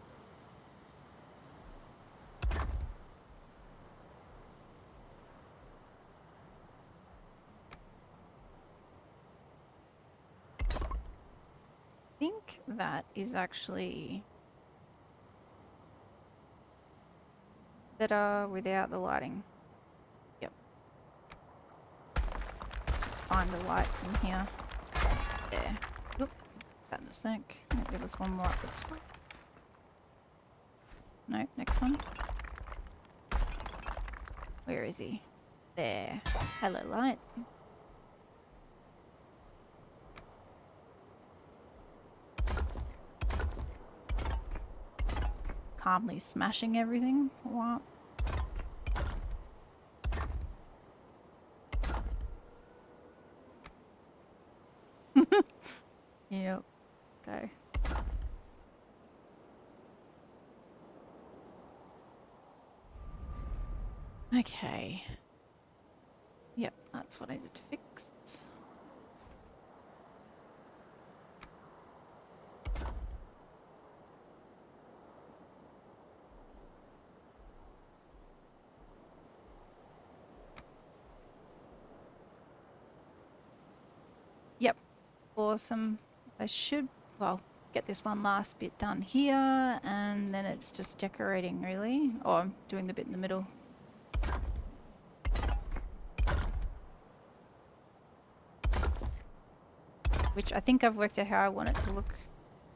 I think that is actually better without the lighting. Yep. Just find the lights in here. There. Oop. That in a sec. There was one more at the top. Nope, next one. Where is he? There. Hello, light. Calmly smashing everything. What? Yep. Go. Okay. Yep, that's what I need to fix. Yep. Awesome. I should, well, get this one last bit done here, and then it's just decorating really, or I'm doing the bit in the middle. Which I think I've worked out how I want it to look,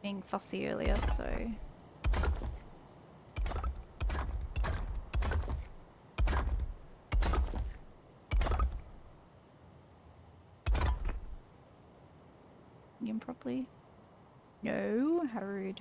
being fussy earlier, so. In properly. No, how rude.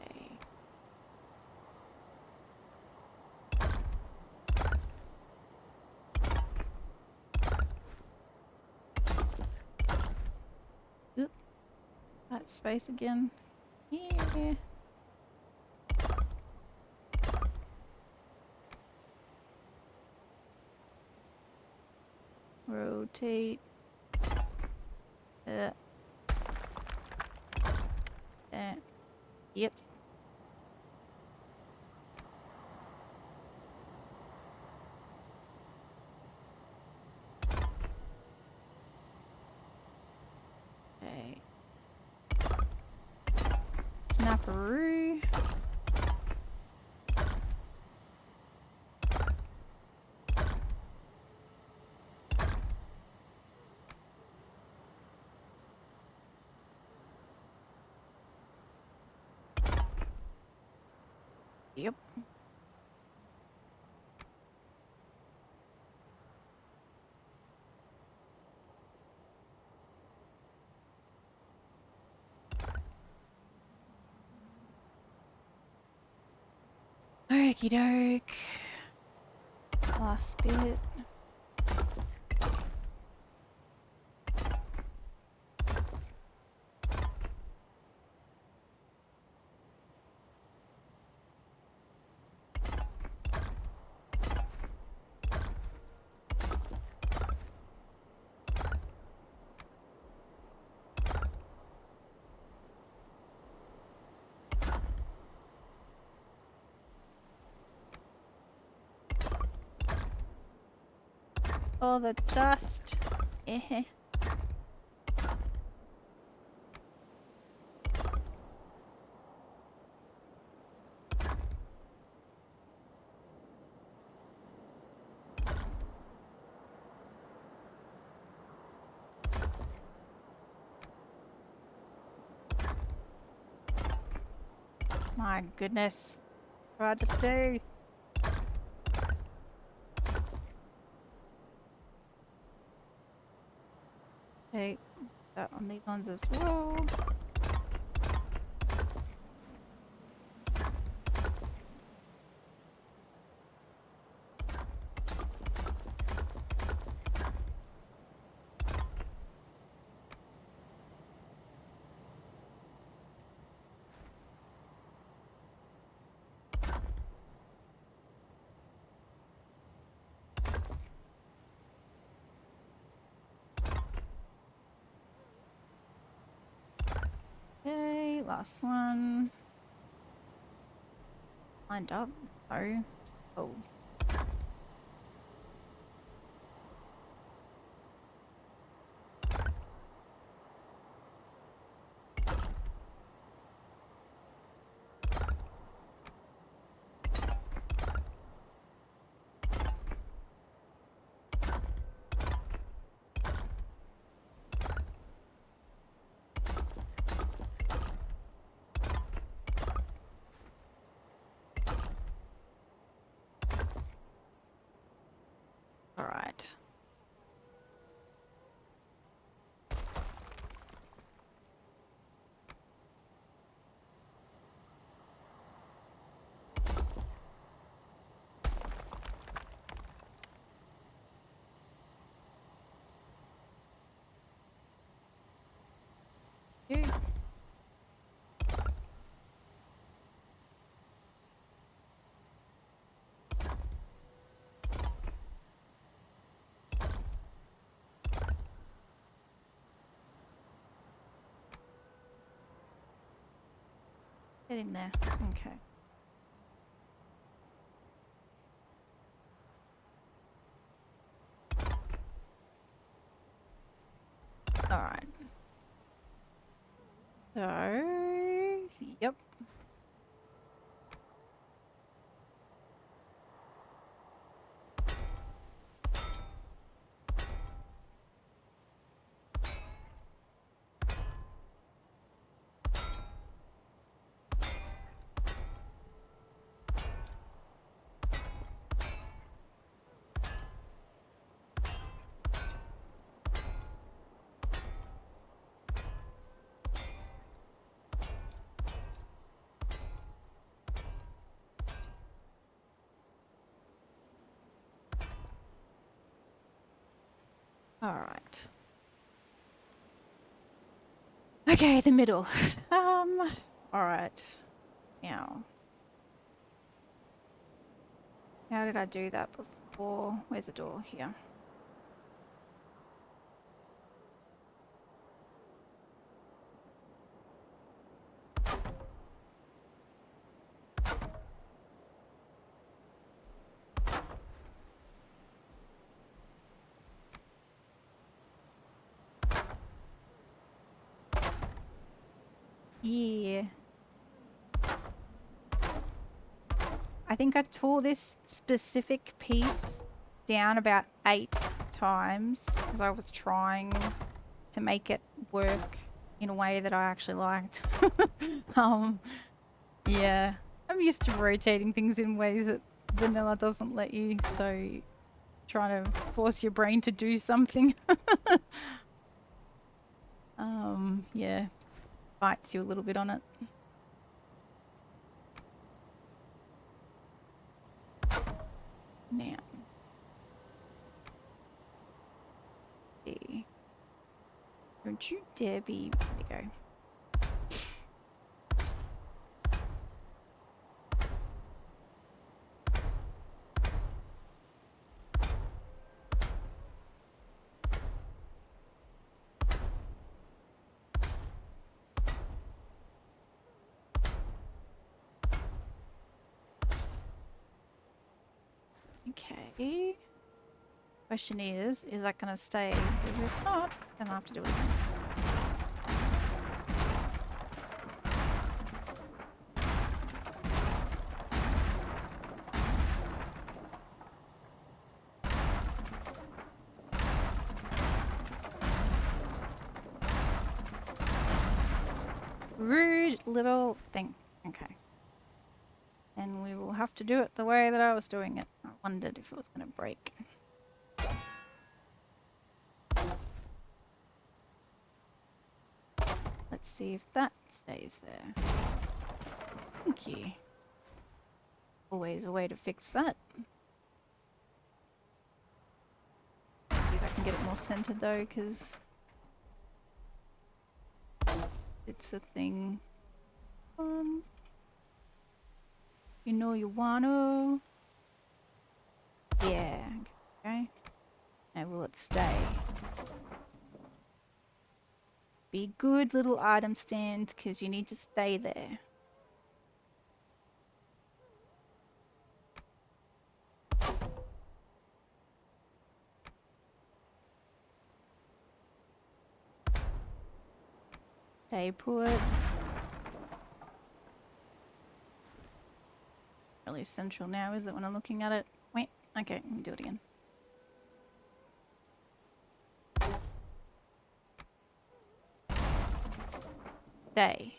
Okay. that space again. Yeah. Rotate. That. Yep. Okay. Snapperoo. Yep. Okie doke. Last bit. All the dust. Eh. My goodness. Hard to see. Okay, that on these ones as well. Okay, last one. Lined up. Oh. All right. You. Get in there. Okay. All right. So, yep. All right. Okay, the middle. All right. Now, how did I do that before? Where's the door? Here. Yeah. I think I tore this specific piece down about 8 times because I was trying to make it work in a way that I actually liked. um, yeah, I'm used to rotating things in ways that vanilla doesn't let you, so trying to force your brain to do something, yeah, bites you a little bit on it. Now, see, don't you dare be, there we go. Okay. Question is that going to stay? Because if not, then I'll have to do it again. Rude little thing. Okay. Then we will have to do it the way that I was doing it. I wondered if it was going to break. Let's see if that stays there. Thank you. Always a way to fix that. See if I can get it more centered though, because it's a thing. You know you wanna. Yeah. Okay. Now will it stay? Be good little item stand, because you need to stay there. Stay put. Really central now, is it, when I'm looking at it? Wait, okay, let me do it again. Stay.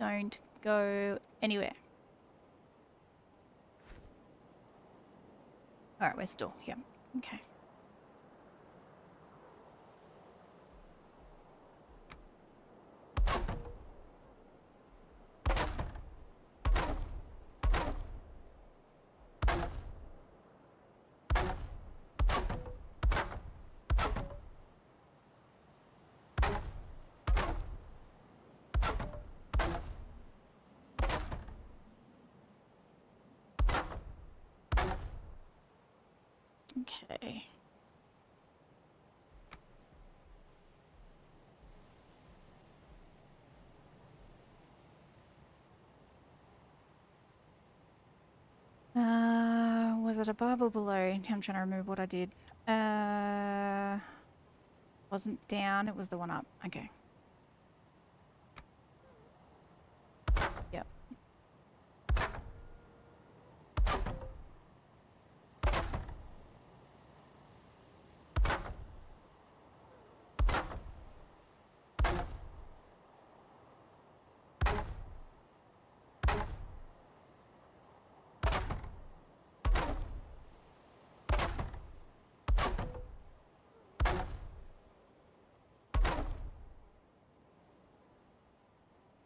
Don't go anywhere. Alright, we're still here. Okay. Okay. Was it above or below? I'm trying to remember what I did. Wasn't down, it was the one up. Okay. Yep.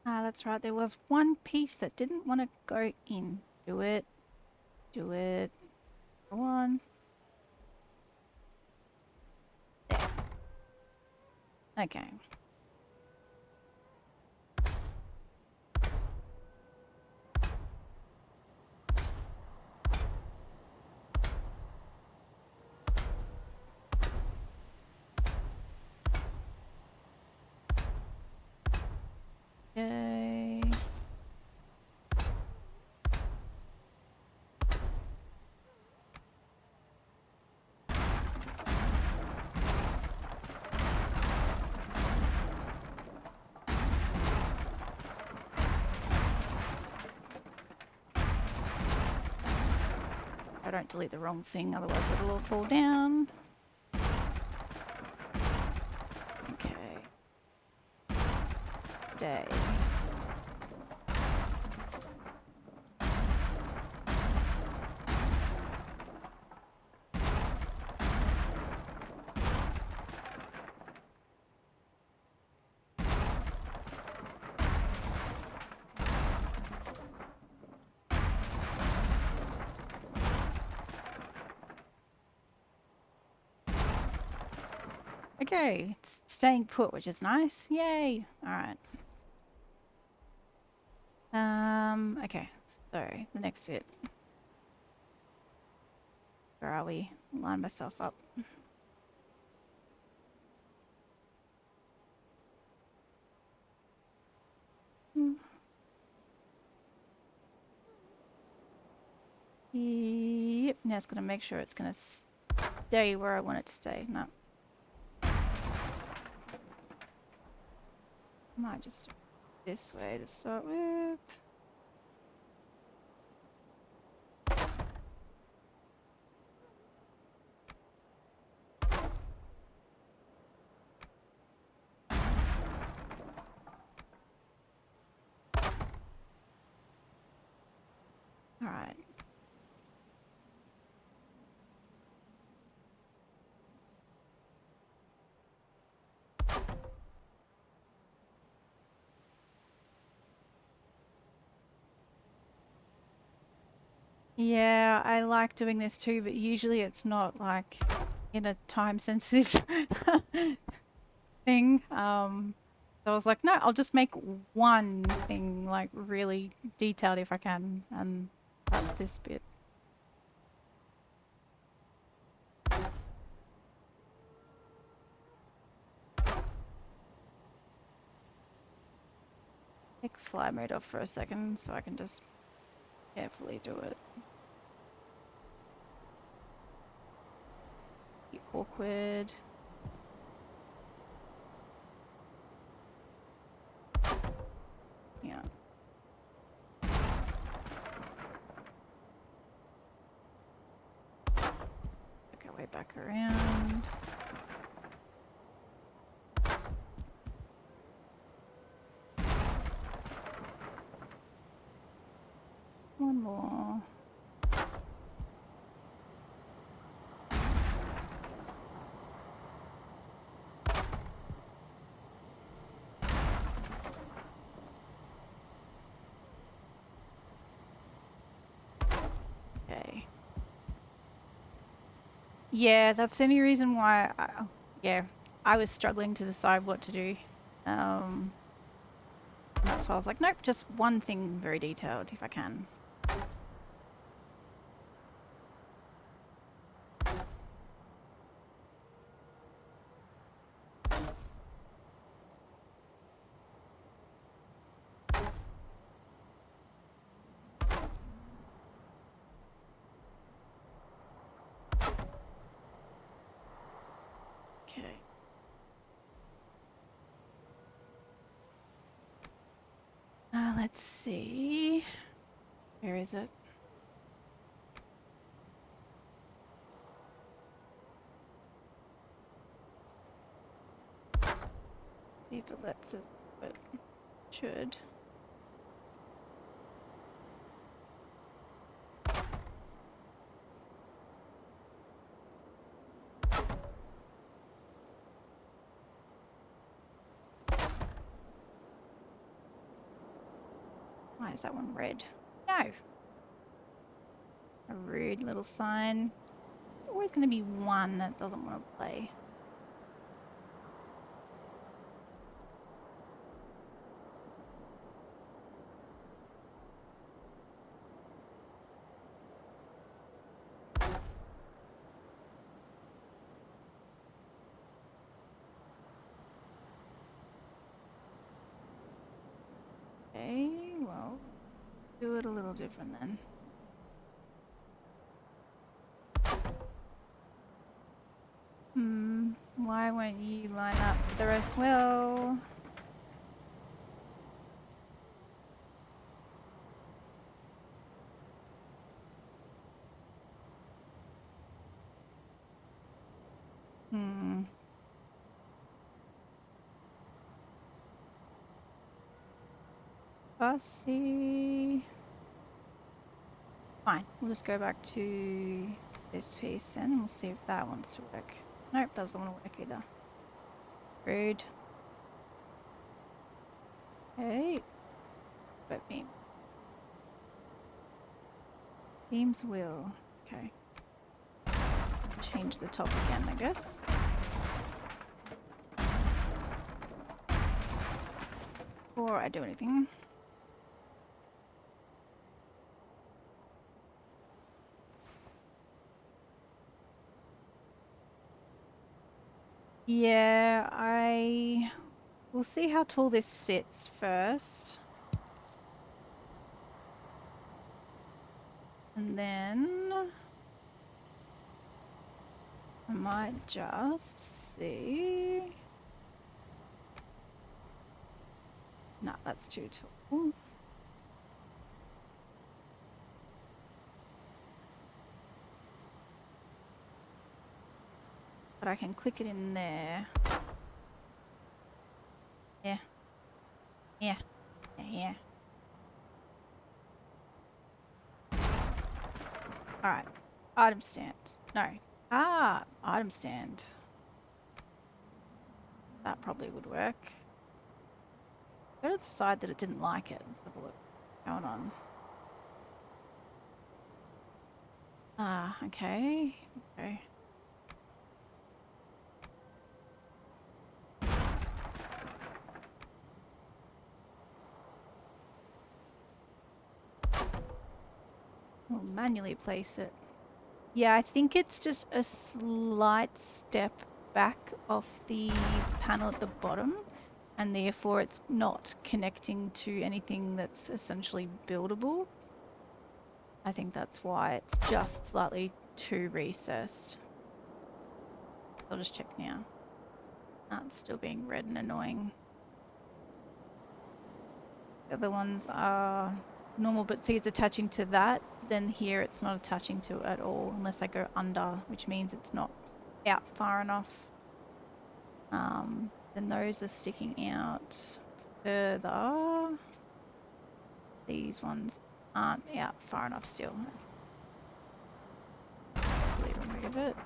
Ah, that's right. There was one piece that didn't want to go in. Do it. Do it. Go on. There. Okay. Yay. I don't delete the wrong thing, otherwise it'll all fall down. Okay. Day. Okay, it's staying put, which is nice. Yay! Alright. Okay, so the next bit. Where are we? Line myself up. Yep, now it's gonna make sure it's gonna stay where I want it to stay. No. Might just do it this way to start with. Alright. Yeah, I like doing this too, but usually it's not like in a time sensitive thing. So I was like, no, I'll just make one thing like really detailed if I can, and that's this bit. Take fly mode off for a second so I can just carefully do it. Be awkward. Yeah. Okay, way back around. One more. Okay. Yeah, that's the only reason why I was struggling to decide what to do. That's why I was like, nope, just one thing very detailed if I can. Okay. Let's see. Where is it? See if it lets us, but it should. Why is that one red? No. A rude little sign. There's always going to be one that doesn't want to play. do it a little different then. Why won't you line up with the rest well? Fussy. Fine, we'll just go back to this piece then and we'll see if that wants to work. Nope, that doesn't want to work either. Rude. Okay. Wet beam. Beams will. Okay. Change the top again, I guess. Before I do anything. Yeah, we'll see how tall this sits first. And then I might just see. No, that's too tall. But I can click it in there. Yeah. Yeah. Yeah. Alright. Item stand. No. Ah, item stand. That probably would work. Go to the side that it didn't like it. Let's have a look. What's going on? Ah, okay. Okay. We'll manually place it. Yeah, I think it's just a slight step back off the panel at the bottom, and therefore it's not connecting to anything that's essentially buildable. I think that's why it's just slightly too recessed. I'll just check now. It's still being red and annoying. The other ones are normal, but see it's attaching to that. Then here it's not attaching to it at all unless I go under, which means it's not out far enough. Then those are sticking out further. These ones aren't out far enough still. Hopefully remove it.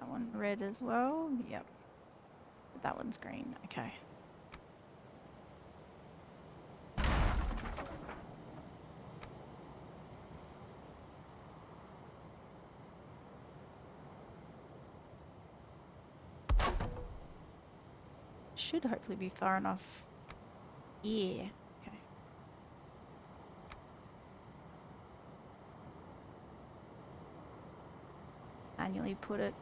That one red as well. Yep. But that one's green. Okay. Should hopefully be far enough. Yeah. Okay. Manually put it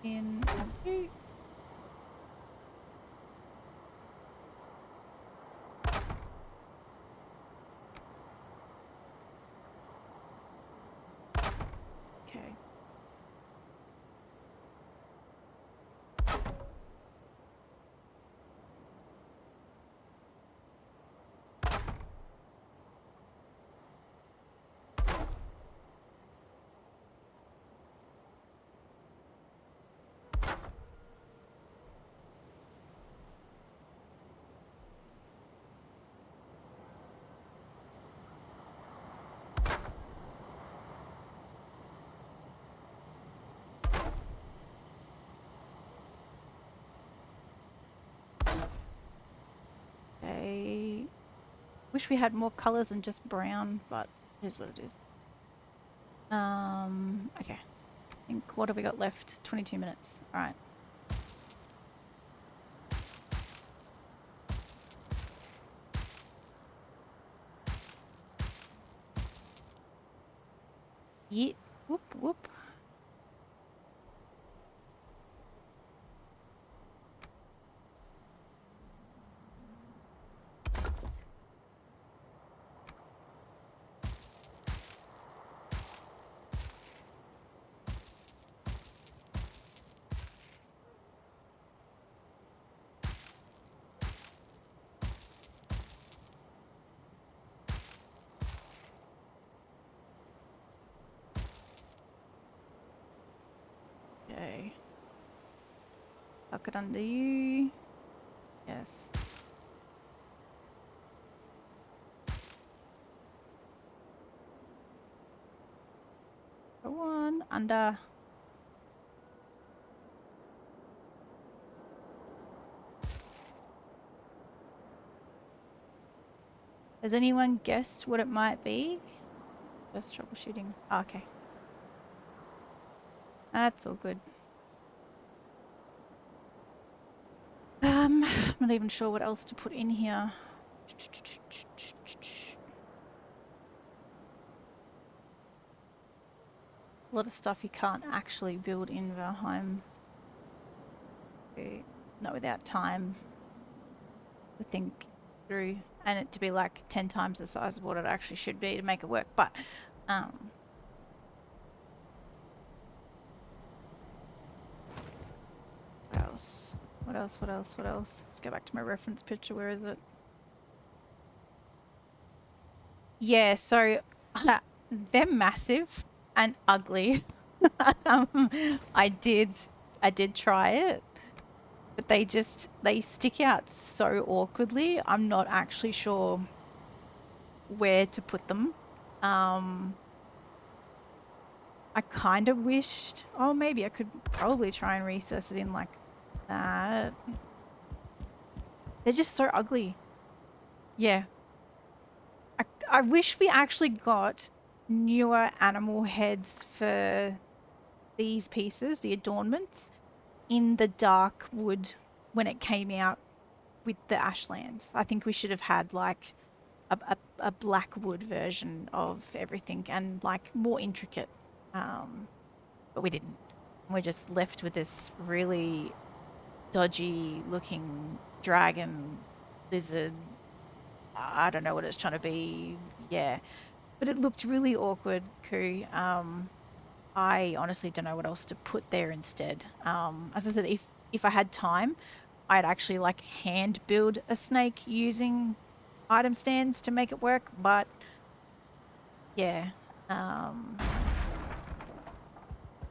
in. Okay. Okay. Okay. Wish we had more colors than just brown, but it is what it is. Okay. I think, what have we got left? 22 minutes. All right. Yeah. Whoop, whoop. Tuck it under you. Yes. Go on, under. Has anyone guessed what it might be? Just troubleshooting. Oh, okay. That's all good. I'm not even sure what else to put in here. A lot of stuff you can't actually build in Valheim. Not without time to think through, and it to be like 10 times the size of what it actually should be to make it work. But what else? What else? What else? What else? Let's go back to my reference picture. Where is it? Yeah, so they're massive and ugly. I did try it, but they stick out so awkwardly. I'm not actually sure where to put them. I kind of wished, oh, maybe I could probably try and recess it in like that. They're just so ugly. Yeah. I wish we actually got newer animal heads for these pieces, the adornments, in the dark wood when it came out with the Ashlands. I think we should have had like a black wood version of everything and like more intricate. But we didn't. We're just left with this really dodgy looking dragon lizard. I don't know what it's trying to be. Yeah. But it looked really awkward, Koo. I honestly don't know what else to put there instead. As I said, if I had time, I'd actually like hand build a snake using item stands to make it work. But yeah, I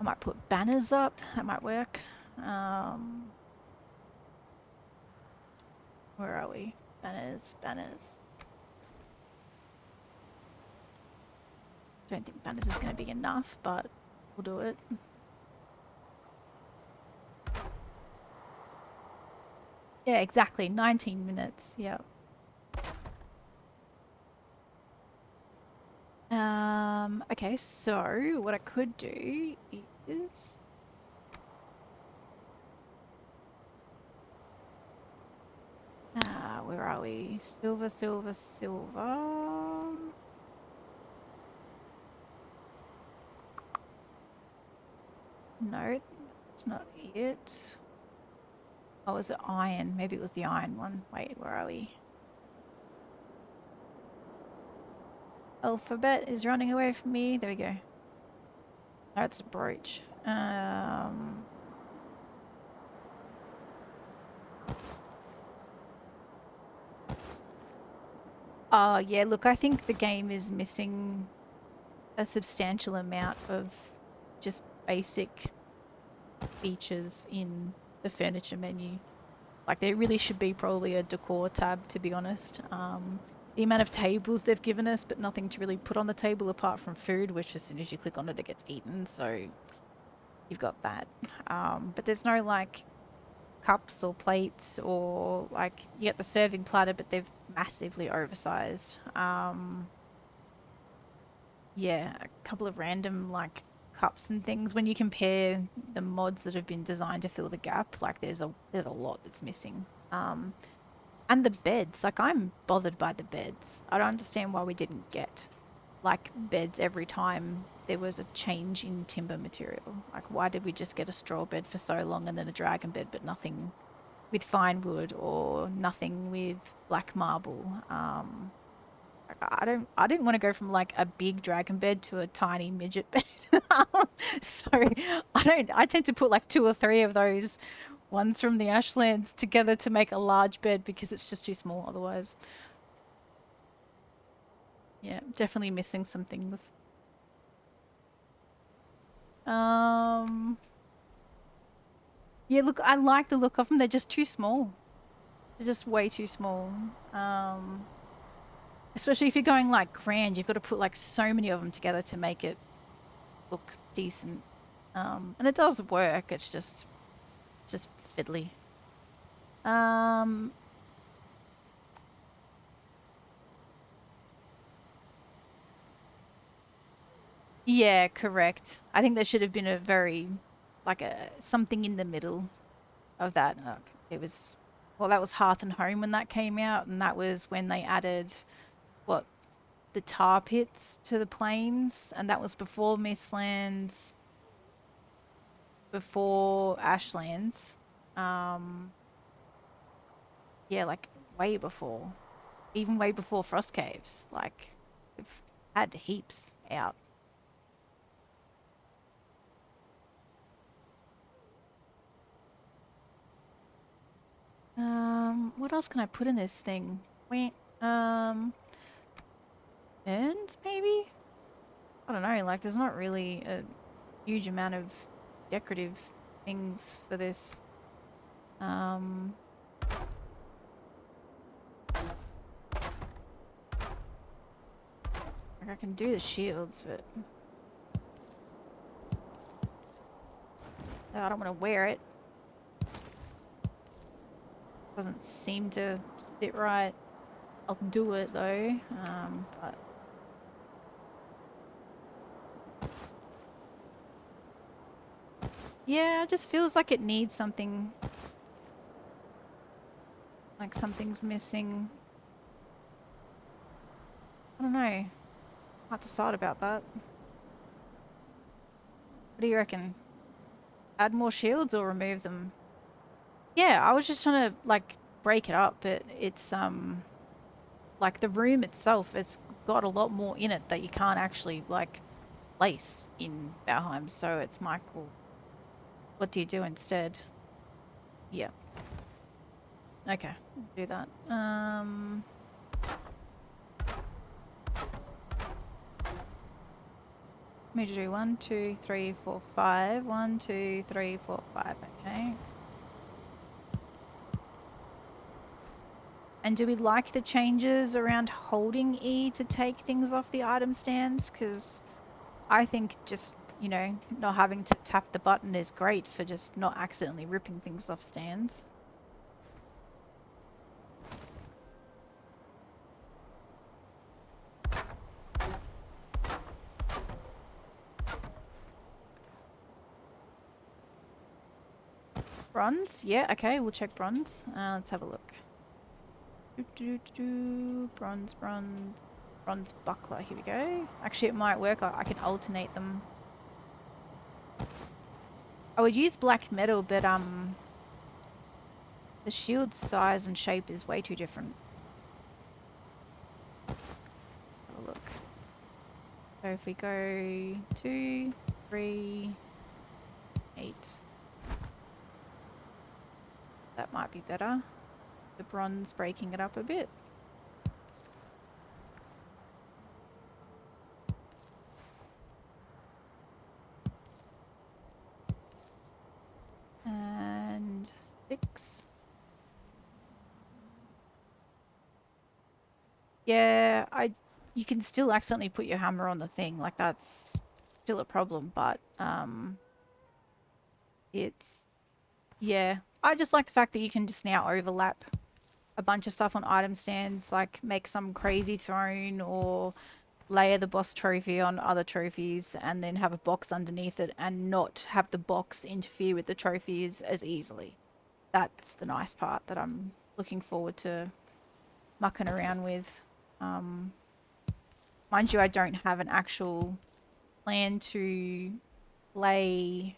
might put banners up. That might work. Where are we? Banners, banners. Don't think banners is going to be enough, but we'll do it. Yeah, exactly. 19 minutes. Yep. Okay, so what I could do is where are we? Silver, silver, silver. No, that's not it. Oh, was it iron? Maybe it was the iron one. Wait, where are we? Alphabet is running away from me. There we go. No, it's a brooch. Oh, yeah, look, I think the game is missing a substantial amount of just basic features in the furniture menu. Like there really should be probably a decor tab, to be honest. The amount of tables they've given us, but nothing to really put on the table apart from food, which as soon as you click on it, it gets eaten. So you've got that. But there's no like cups or plates or like you get the serving platter, but they've massively oversized. Yeah, a couple of random like cups and things. When you compare the mods that have been designed to fill the gap, like there's a lot that's missing. And the beds, like I'm bothered by the beds. I don't understand why we didn't get like beds every time there was a change in timber material. Like why did we just get a straw bed for so long and then a dragon bed, but nothing with fine wood or nothing with black marble? I didn't want to go from like a big dragon bed to a tiny midget bed. So I tend to put like two or three of those ones from the Ashlands together to make a large bed because it's just too small otherwise. Yeah, definitely missing some things. Um Yeah, look, I like the look of them. They're just too small. They're just way too small. Especially if you're going like grand, you've got to put like so many of them together to make it look decent. And it does work. It's just fiddly. Um, yeah, correct. I think there should have been a very like a something in the middle of that. It was well, that was Hearth and Home when that came out, and that was when they added what the tar pits to the plains, and that was before Mistlands, before Ashlands. Um, yeah, like way before, even way before Frost Caves. Like we've had heaps out. What else can I put in this thing? Wait, urns maybe? I don't know. Like, there's not really a huge amount of decorative things for this. Um, like I can do the shields, but I don't want to wear it. Doesn't seem to sit right. I'll do it though. But yeah, it just feels like it needs something. Like something's missing. I don't know. Hard to decide about that. What do you reckon? Add more shields or remove them? Yeah, I was just trying to like break it up, but it's like the room itself, it's got a lot more in it that you can't actually like place in Valheim. So it's Michael. What do you do instead? Yeah. Okay, do that. Me to do 1, 2, 3, 4, 5. 1, 2, 3, 4, 5. Okay. And do we like the changes around holding E to take things off the item stands? Because I think just, not having to tap the button is great for just not accidentally ripping things off stands. Bronze? Yeah, okay, we'll check bronze. Let's have a look. Bronze, bronze, bronze buckler. Here we go. Actually, it might work. I can alternate them. I would use black metal, but the shield size and shape is way too different. Have a look. So if we go 2, 3, 8, that might be better. The bronze breaking it up a bit. And 6. Yeah, you can still accidentally put your hammer on the thing, like that's still a problem, but it's yeah. I just like the fact that you can just now overlap a bunch of stuff on item stands, like make some crazy throne or layer the boss trophy on other trophies and then have a box underneath it and not have the box interfere with the trophies as easily. That's the nice part that I'm looking forward to mucking around with. Um, Mind you, I don't have an actual plan to play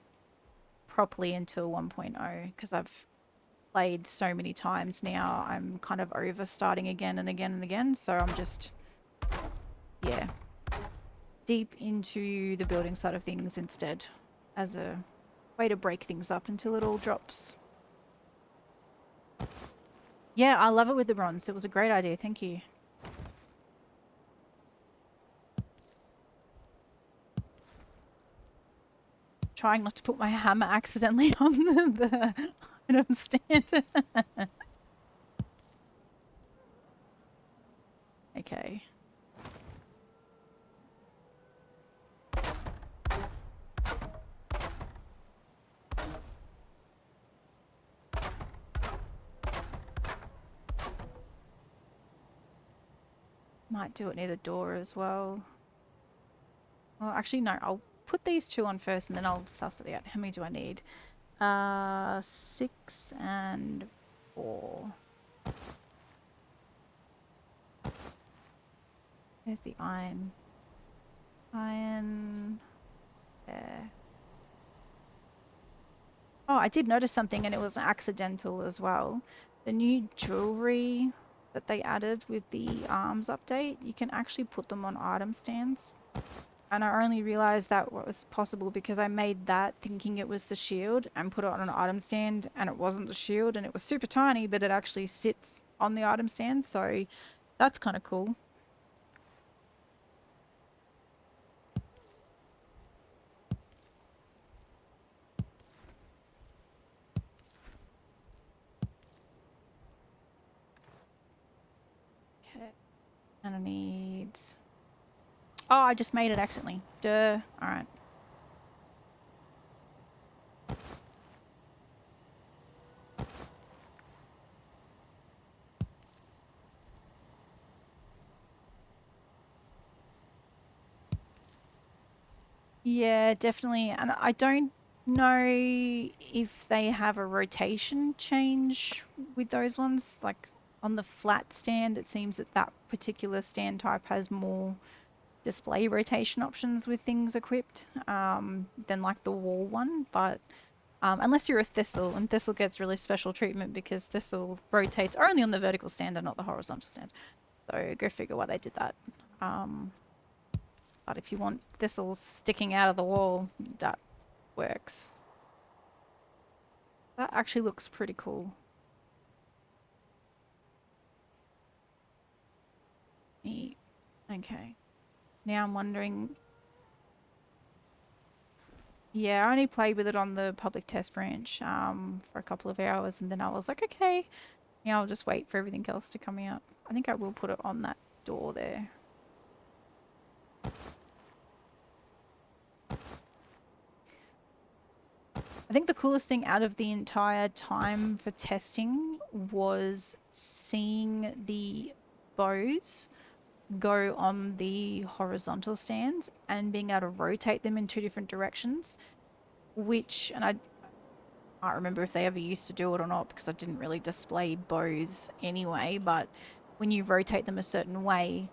properly until 1.0 because I've played so many times now. I'm kind of over starting again and again and again. So I'm just, yeah, deep into the building side of things instead as a way to break things up until it all drops. Yeah, I love it with the bronze. It was a great idea. Thank you. trying not to put my hammer accidentally on the item stand. Okay. Might do it near the door as well. Well, actually, no. I'll put these two on first and then I'll suss it out. How many do I need? 6 and 4. Where's the iron? Iron. There. Oh, I did notice something and it was accidental as well. The new jewelry that they added with the arms update, you can actually put them on item stands. And I only realized that was possible because I made that thinking it was the shield and put it on an item stand and it wasn't the shield and it was super tiny, but it actually sits on the item stand. So that's kind of cool. Okay. And I need... Oh, I just made it accidentally. Duh. All right. Yeah, definitely. And I don't know if they have a rotation change with those ones. Like on the flat stand, it seems that that particular stand type has more display rotation options with things equipped than like the wall one. But unless you're a Thistle, and Thistle gets really special treatment because Thistle rotates only on the vertical stand and not the horizontal stand. So go figure why they did that. But if you want thistles sticking out of the wall, that works. That actually looks pretty cool. Neat. Okay. Now I'm wondering... Yeah, I only played with it on the public test branch for a couple of hours and then I was like, okay, yeah, I'll just wait for everything else to come out. I think I will put it on that door there. I think the coolest thing out of the entire time for testing was seeing the bows go on the horizontal stands and being able to rotate them in 2 different directions, which, and I can't remember if they ever used to do it or not because I didn't really display bows anyway, but when you rotate them a certain way,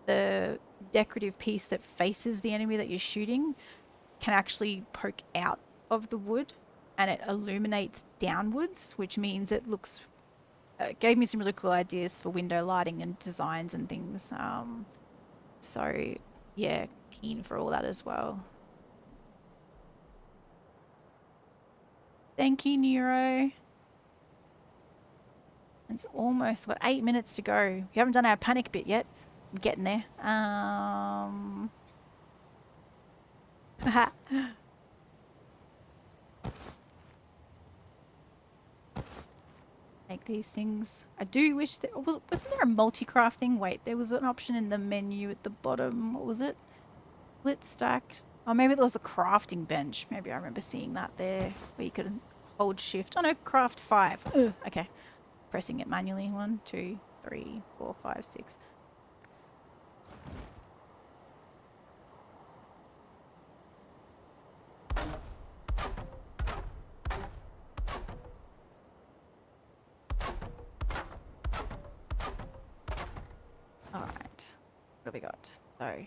the decorative piece that faces the enemy that you're shooting can actually poke out of the wood and it illuminates downwards, which means it looks gave me some really cool ideas for window lighting and designs and things. So yeah, keen for all that as well. Thank you, Nero. It's almost got 8 minutes to go. We haven't done our panic bit yet. I'm getting there. Make these things. I do wish that wasn't there a multi-craft thing? Wait, there was an option in the menu at the bottom. What was it? Split stacked. Oh, maybe there was a crafting bench. Maybe I remember seeing that there where you could hold shift. Oh no, craft 5. Ugh, okay. Pressing it manually. 1, 2, 3, 4, 5, 6. Alright. What have we got? So,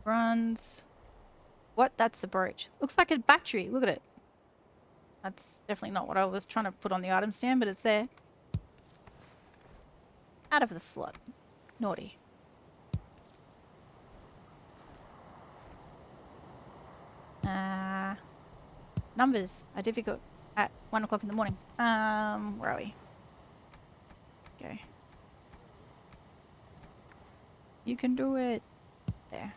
runs. What? That's the brooch. Looks like a battery. Look at it. That's definitely not what I was trying to put on the item stand, but it's there. Out of the slot. Naughty. Numbers are difficult at 1 o'clock in the morning. Where are we? Okay. You can do it. There.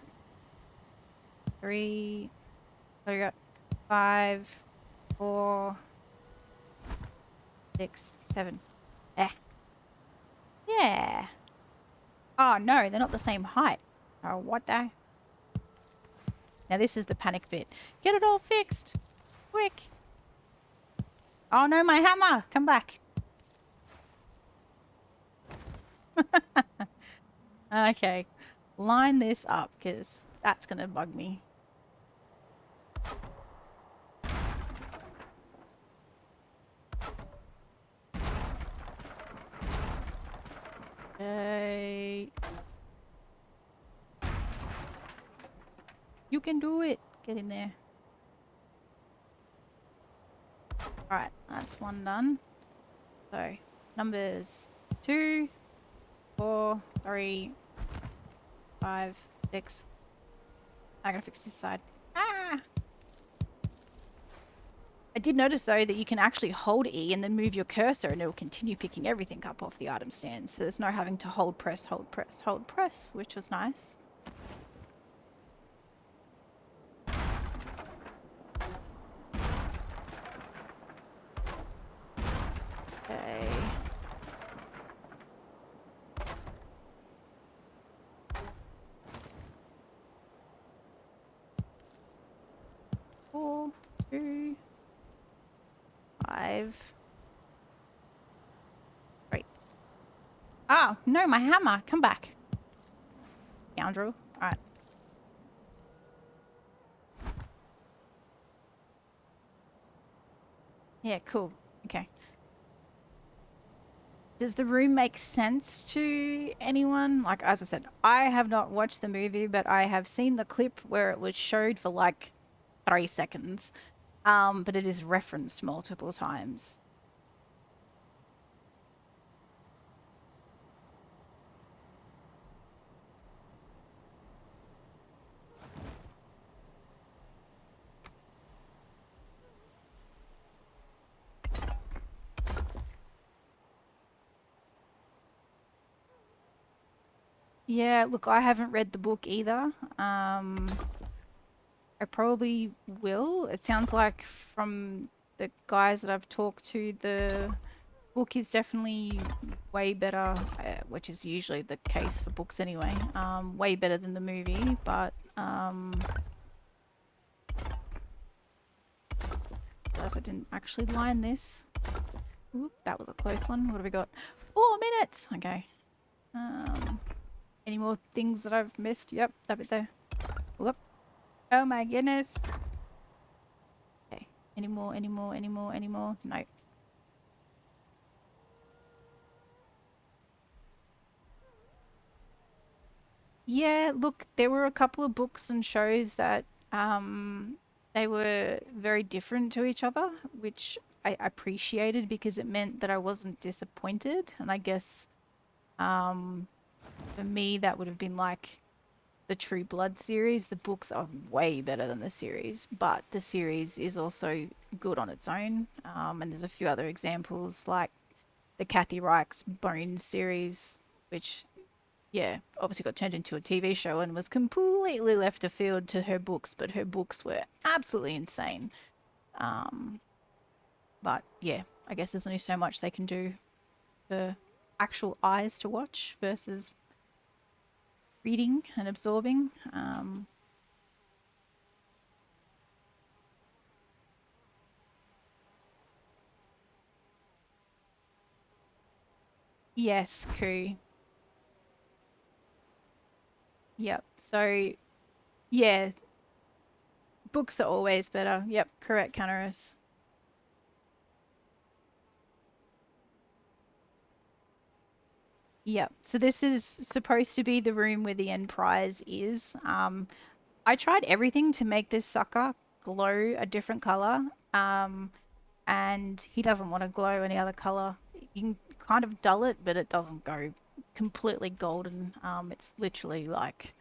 3. What do you got? 5, 4, 6, 7. Eh. Yeah. Oh no, they're not the same height. Oh, what the? Now this is the panic bit. Get it all fixed. Quick. Oh no, my hammer. Come back. Okay. Line this up because that's going to bug me. Okay. You can do it. Get in there. Alright, that's one done. So, numbers 2, 4, 3, 5, 6. I gotta fix this side. Ah! I did notice though that you can actually hold E and then move your cursor and it will continue picking everything up off the item stand. So there's no having to hold press, hold press, hold press, which was nice. Okay. Four, 2, 5. Great. Oh, no, my hammer. Come back. Scoundrel. Alright. Yeah, cool. Okay. Does the room make sense to anyone? Like, as I said, I have not watched the movie, but I have seen the clip where it was showed for like 3 seconds. But it is referenced multiple times. Yeah, look, I haven't read the book either. I probably will. It sounds like from the guys that I've talked to, the book is definitely way better, which is usually the case for books anyway. Way better than the movie, but realize I didn't actually line this. Oop, that was a close one. What have we got? 4 minutes. Okay. Any more things that I've missed? Yep, that bit there. Whoop. Oh my goodness. Okay. Any more? Any more? Any more? Any more? No. Yeah, look, there were a couple of books and shows that they were very different to each other, which I appreciated because it meant that I wasn't disappointed. And I guess for me, that would have been like the True Blood series. The books are way better than the series, but the series is also good on its own. And there's a few other examples like the Kathy Reichs Bones series, which yeah, obviously got turned into a TV show and was completely left afield to her books, but her books were absolutely insane. Um, but yeah, I guess there's only so much they can do for actual eyes to watch versus reading and absorbing. Yes, Koo. Yep. So yeah, books are always better. Yep, correct, Canaris. Yep. So this is supposed to be the room where the end prize is. I tried everything to make this sucker glow a different color. And he doesn't want to glow any other color. You can kind of dull it, but it doesn't go completely golden. It's literally like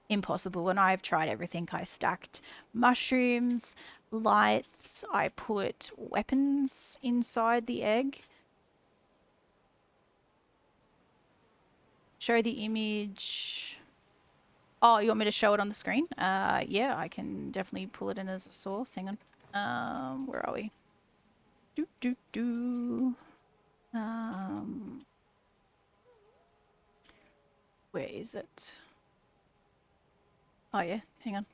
impossible. When I've tried everything, I stacked mushrooms, lights, I put weapons inside the egg. Show the image. Oh, you want me to show it on the screen? Yeah, I can definitely pull it in as a source. Hang on. Where are we? Do do do. Um, where is it? Oh yeah, hang on.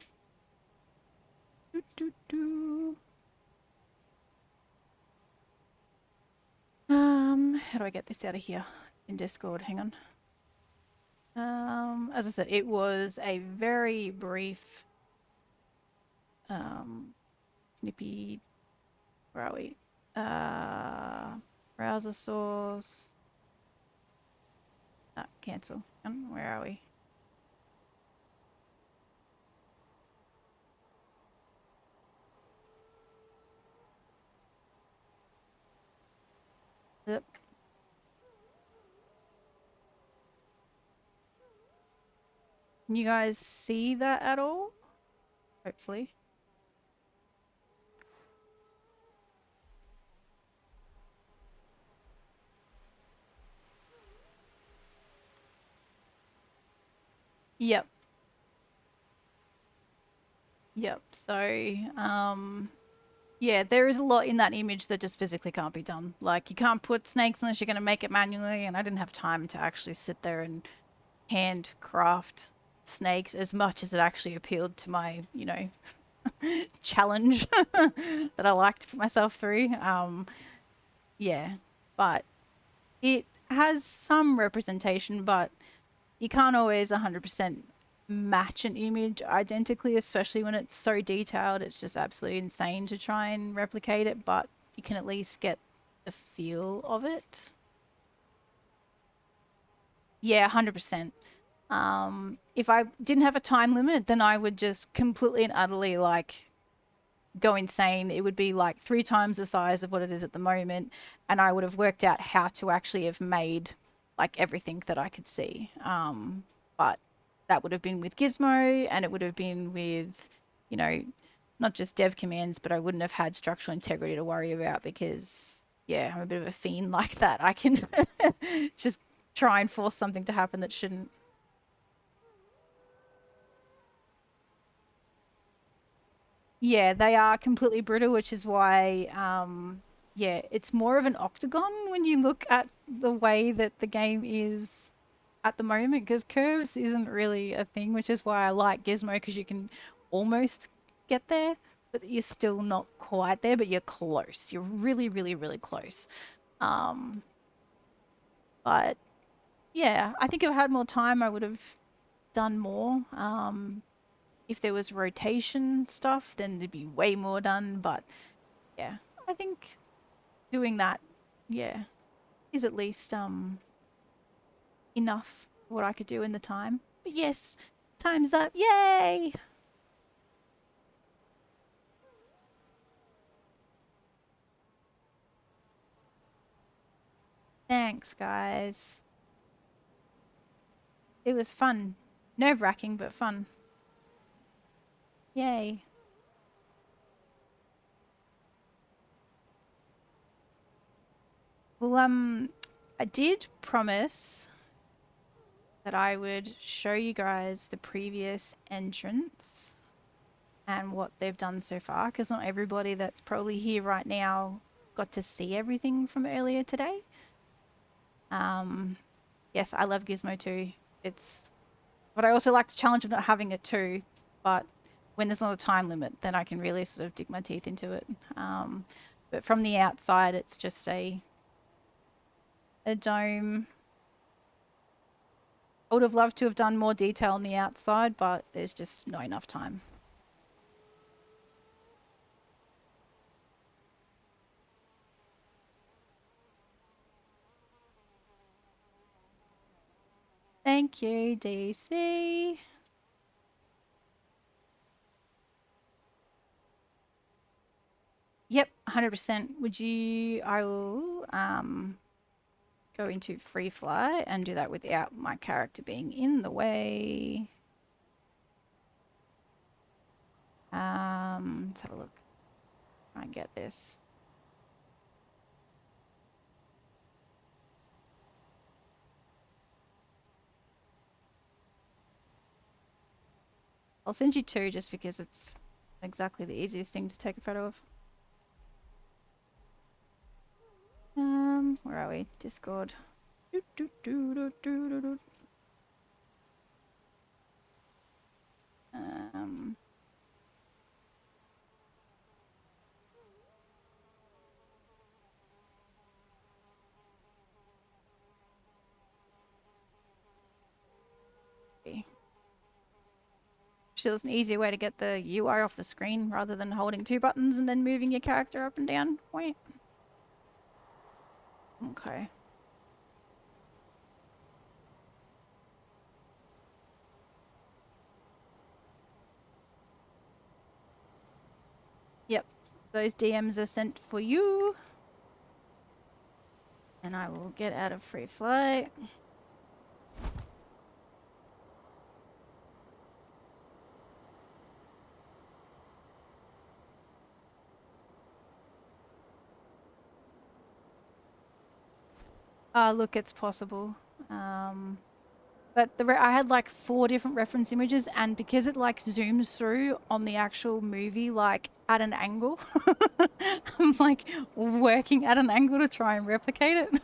Do do do. How do I get this out of here? In Discord, hang on. As I said, it was a very brief, snippy. Where are we? Browser source. Cancel. Where are we? Yep. Can you guys see that at all? Hopefully. Yep. Yep. So, yeah, there is a lot in that image that just physically can't be done. Like, you can't put snakes unless you're going to make it manually, and I didn't have time to actually sit there and handcraft snakes as much as it actually appealed to my, challenge that I like to put myself through. Yeah, but it has some representation, but you can't always 100% match an image identically, especially when it's so detailed. It's just absolutely insane to try and replicate it, but you can at least get the feel of it. Yeah, 100%. If I didn't have a time limit, then I would just completely and utterly like go insane. It would be like 3 times the size of what it is at the moment, and I would have worked out how to actually have made like everything that I could see. But that would have been with Gizmo, and it would have been with, you know, not just dev commands, but I wouldn't have had structural integrity to worry about because, yeah, I'm a bit of a fiend like that. I can just try and force something to happen that shouldn't. Yeah, they are completely brittle, which is why, yeah, it's more of an octagon when you look at the way that the game is at the moment, because curves isn't really a thing, which is why I like Gizmo, because you can almost get there, but you're still not quite there, but you're close. You're really, really, really close. Um, but yeah, I think if I had more time, I would have done more. If there was rotation stuff, then there'd be way more done, but yeah, I think doing that, yeah, is at least enough for what I could do in the time. But yes, time's up. Yay! Thanks, guys. It was fun. Nerve-wracking, but fun. Yay. Well, I did promise that I would show you guys the previous entrance and what they've done so far, because not everybody that's probably here right now got to see everything from earlier today. Um, yes, I love Gizmo too. It's, but I also like the challenge of not having it too. But when there's not a time limit, then I can really sort of dig my teeth into it. But from the outside, it's just a dome. I would have loved to have done more detail on the outside, but there's just not enough time. Thank you, DC. Yep, 100%. Would you? I will go into free fly and do that without my character being in the way. Let's have a look. Try and get this. I'll send you two just because it's exactly the easiest thing to take a photo of. Where are we? Discord. Do, do, do, do, do, do, do. Um, okay. There's an easier way to get the UI off the screen rather than holding two buttons and then moving your character up and down. Wait. Okay. Yep. Those DMs are sent for you. And I will get out of free flight. Look, it's possible. But I had like 4 different reference images, and because it like zooms through on the actual movie like at an angle, I'm like working at an angle to try and replicate it.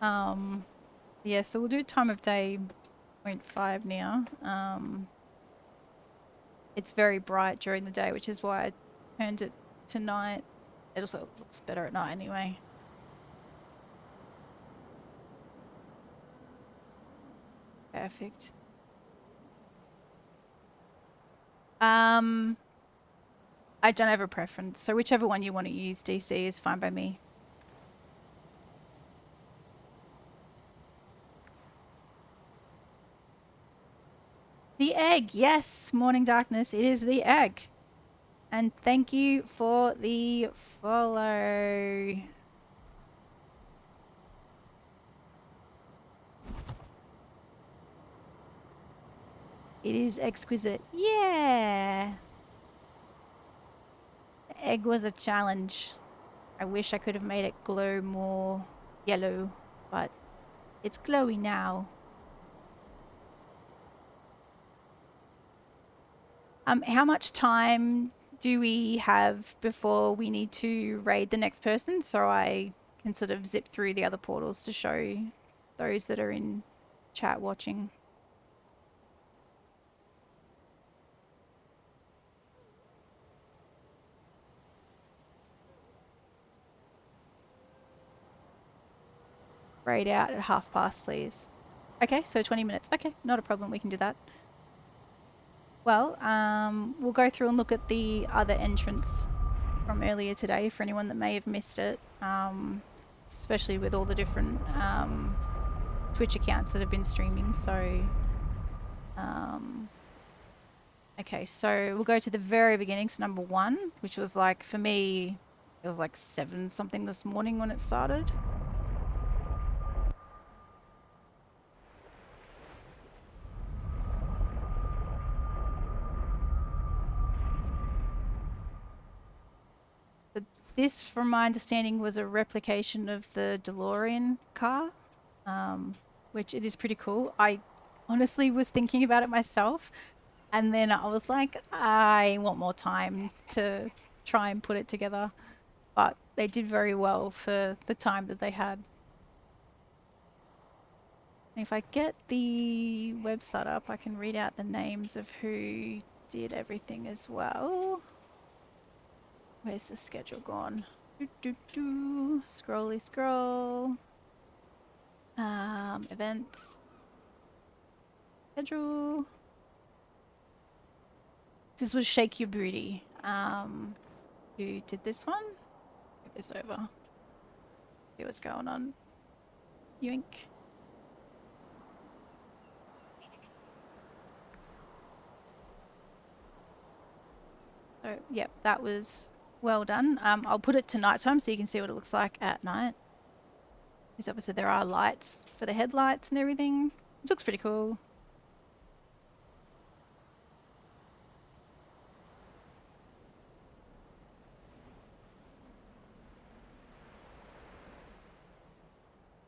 Yeah, so we'll do time of day 0.5 now. It's very bright during the day, which is why I turned it to night. It also looks better at night anyway. Perfect. I don't have a preference, so whichever one you want to use, DC, is fine by me. The egg, yes, Morning Darkness, it is the egg. And thank you for the follow. It is exquisite. Yeah. The egg was a challenge. I wish I could have made it glow more yellow, but it's glowy now. How much time do we have before we need to raid the next person, so I can sort of zip through the other portals to show those that are in chat watching? Raid out at past, please. Okay, so 20 minutes. Okay, not a problem. We can do that. Well, we'll go through and look at the other entrance from earlier today for anyone that may have missed it, especially with all the different Twitch accounts that have been streaming. So, okay, so we'll go to the very beginning, so number 1, which was like, for me, it was like 7 something this morning when it started. But this, from my understanding, was a replication of the DeLorean car, which it is pretty cool. I honestly was thinking about it myself, and then I was like, I want more time to try and put it together. But they did very well for the time that they had. If I get the website up, I can read out the names of who did everything as well. Where's the schedule gone? Scrolly scroll. Events. Schedule. This was Shake Your Booty. Who did this one? Move this over. See what's going on. Yoink. So, yep, that was well done. I'll put it to nighttime so you can see what it looks like at night. Because obviously there are lights for the headlights and everything. It looks pretty cool.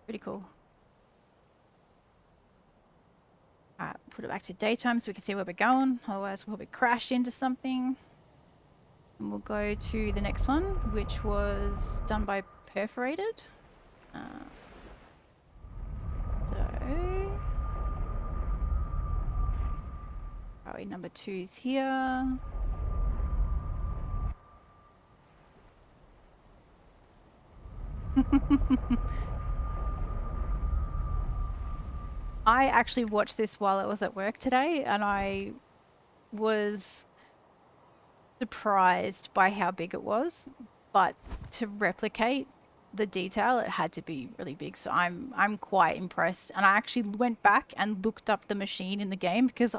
Pretty cool. Alright, put it back to daytime so we can see where we're going. Otherwise, we'll probably crash into something. And we'll go to the next one, which was done by Perforated. So, probably number 2 is here. I actually watched this while I was at work today, and I was surprised by how big it was, but to replicate the detail, it had to be really big. So I'm quite impressed, and I actually went back and looked up the machine in the game because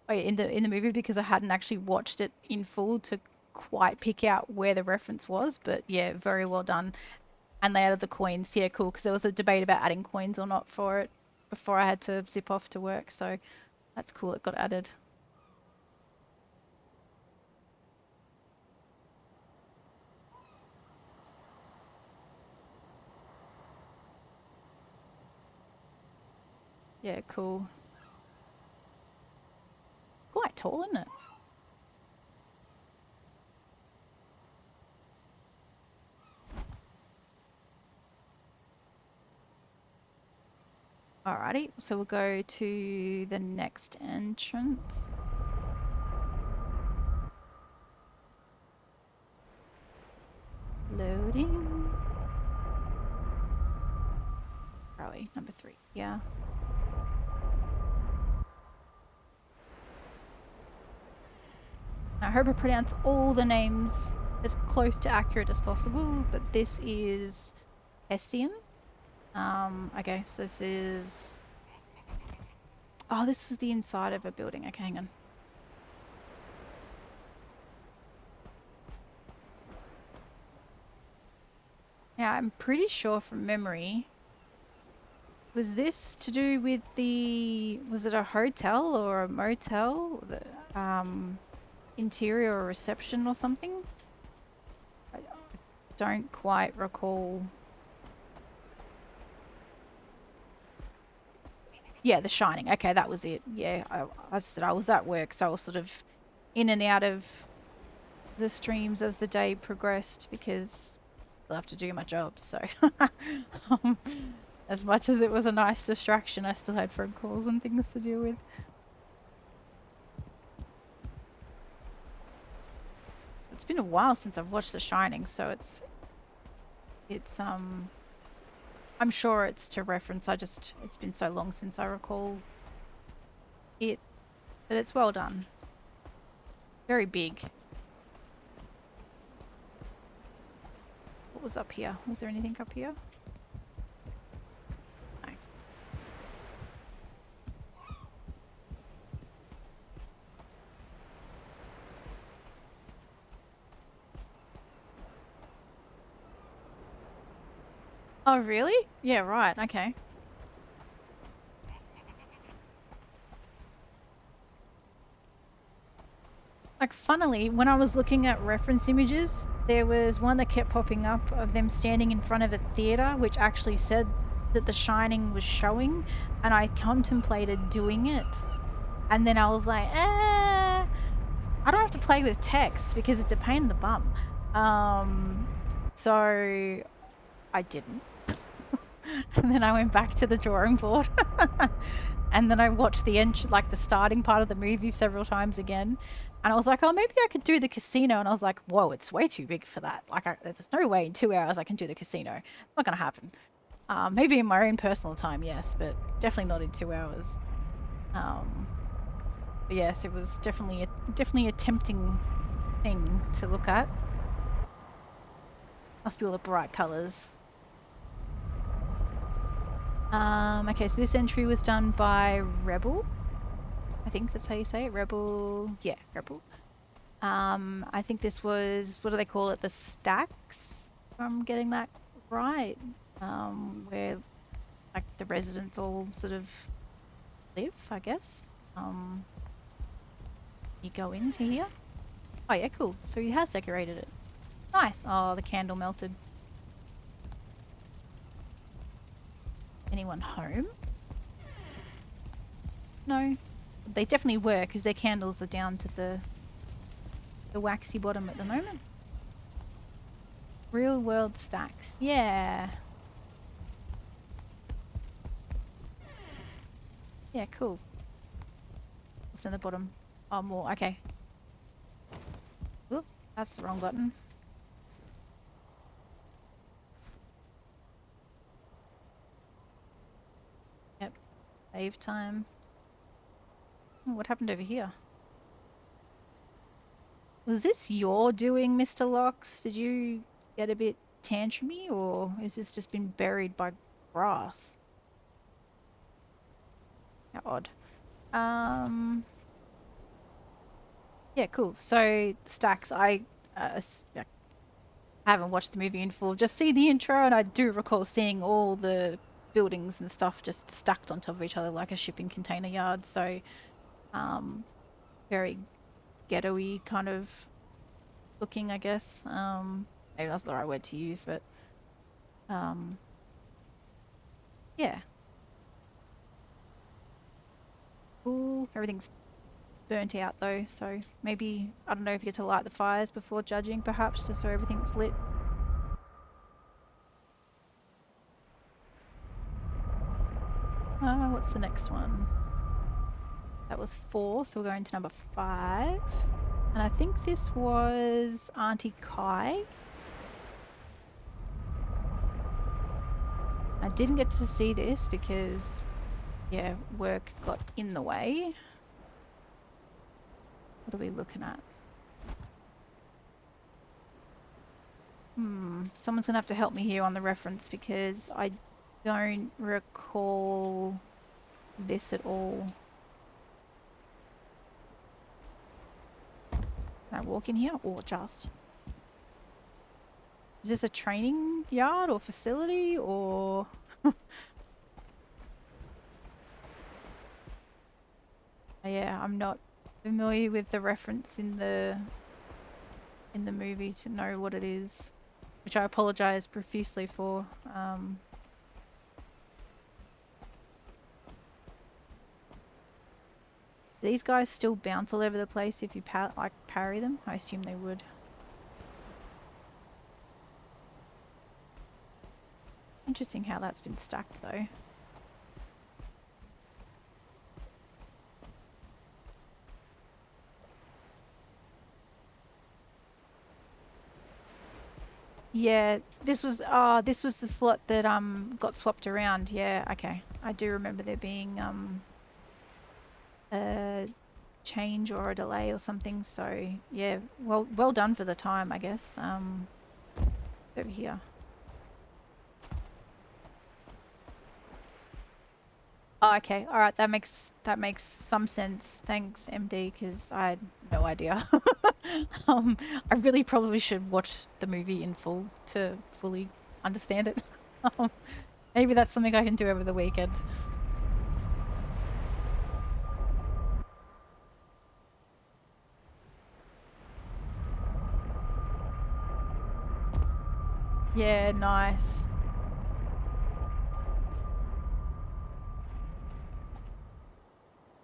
in the movie because I hadn't actually watched it in full to quite pick out where the reference was. But yeah, very well done. And they added the coins. Yeah, cool. Because there was a debate about adding coins or not for it before I had to zip off to work. So that's cool. It got added. Yeah, cool. Quite tall, isn't it? Alrighty, so we'll go to the next entrance. Loading. Probably number 3, yeah. I hope I pronounce all the names as close to accurate as possible, but this is Hessian. Okay, so this is... Oh, this was the inside of a building. Okay, hang on. Yeah, I'm pretty sure from memory. Was this to do with the... Was it a hotel or a motel? Interior or reception or something? I don't quite recall. Yeah, The Shining. Okay, that was it. Yeah, I said I was at work, so I was sort of in and out of the streams as the day progressed because I have to do my job. So as much as it was a nice distraction, I still had phone calls and things to deal with. It's been a while since I've watched The Shining, so it's I'm sure it's to reference. It's been so long since I recall it, but it's well done. Very big. What was up here? Was there anything up here? No. Oh, really? Yeah, right. Okay. Like, funnily, when I was looking at reference images, there was one that kept popping up of them standing in front of a theater, which actually said that The Shining was showing, and I contemplated doing it. And then I was like, I don't have to play with text because it's a pain in the bum. So I didn't. And then I went back to the drawing board. And then I watched the starting part of the movie several times again. And I was like, oh, maybe I could do the casino. And I was like, whoa, it's way too big for that. Like, there's no way in 2 hours I can do the casino. It's not going to happen. Maybe in my own personal time, yes, but definitely not in 2 hours. But yes, it was definitely a tempting thing to look at. Must be all the bright colours. Okay, so this entry was done by Rebel. I think that's how you say it. Rebel. Yeah, Rebel. I think this was, what do they call it? The stacks, if I'm getting that right. Where like the residents all sort of live, I guess. You go into here. Oh yeah, cool. So he has decorated it. Nice. Oh, the candle melted. Anyone home? No. They definitely were, because their candles are down to the waxy bottom at the moment. Real world stacks. Yeah. Yeah, cool. What's in the bottom? Oh, more. Okay. Oop, that's the wrong button. Yep. Save time. Oh, what happened over here? Was this your doing, Mr. Locks? Did you get a bit tantrumy, or is this just been buried by grass? How odd. Yeah, cool. So stacks. I haven't watched the movie in full. Just see the intro, and I do recall seeing all the buildings and stuff just stacked on top of each other like a shipping container yard. So, very ghetto-y kind of looking, I guess. Maybe that's the right word to use, but um, yeah, cool. Everything's burnt out though, so maybe I don't know if you get to light the fires before judging, perhaps, just so everything's lit. What's the next one? That was 4, so we're going to number 5. And I think this was Auntie Kai. I didn't get to see this because, yeah, work got in the way. What are we looking at? Someone's going to have to help me here on the reference because I don't recall this at all. Can I walk in here or just? Is this a training yard or facility or? Yeah, I'm not familiar with the reference in the movie to know what it is, which I apologize profusely for. These guys still bounce all over the place if you parry them? I assume they would. Interesting how that's been stacked though. Yeah, this was the slot that got swapped around. Yeah, okay. I do remember there being a change or a delay or something, so yeah, well done for the time, I guess. Over here. Oh, okay. All right. That makes some sense. Thanks, MD, because I had no idea. I really probably should watch the movie in full to fully understand it. Maybe that's something I can do over the weekend. Yeah, nice.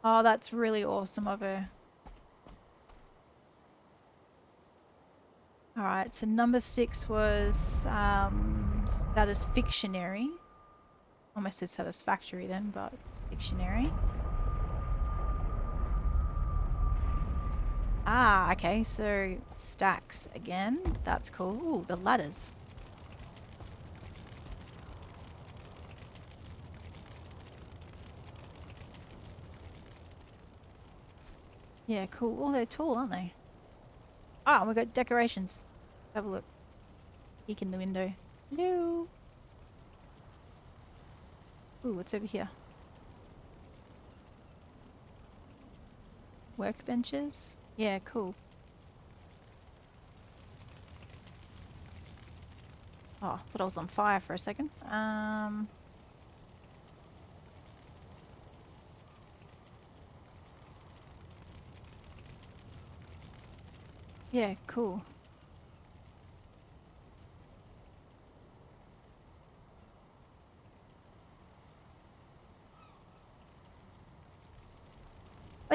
Oh, that's really awesome of her. All right, so number 6 was Satisfictionary. Almost said satisfactory then, but it's Fictionary. Ah, okay, so stacks again. That's cool. Ooh, the ladders. Yeah, cool. Oh, they're tall, aren't they? Ah, we got decorations. Have a look. Peek in the window. Hello. Ooh, what's over here? Workbenches? Yeah, cool. Oh, thought I was on fire for a second. Yeah, cool.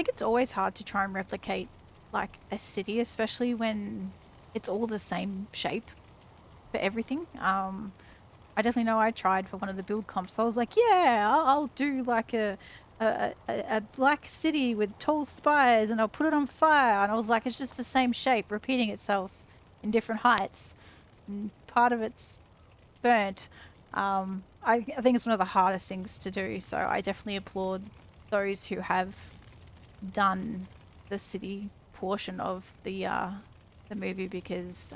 think it's always hard to try and replicate like a city, especially when it's all the same shape for everything. I definitely know I tried for one of the build comps. I was like, yeah, I'll do like a black city with tall spires and I'll put it on fire. And I was like, it's just the same shape repeating itself in different heights. And part of it's burnt. I think it's one of the hardest things to do. So I definitely applaud those who have done the city portion of the movie because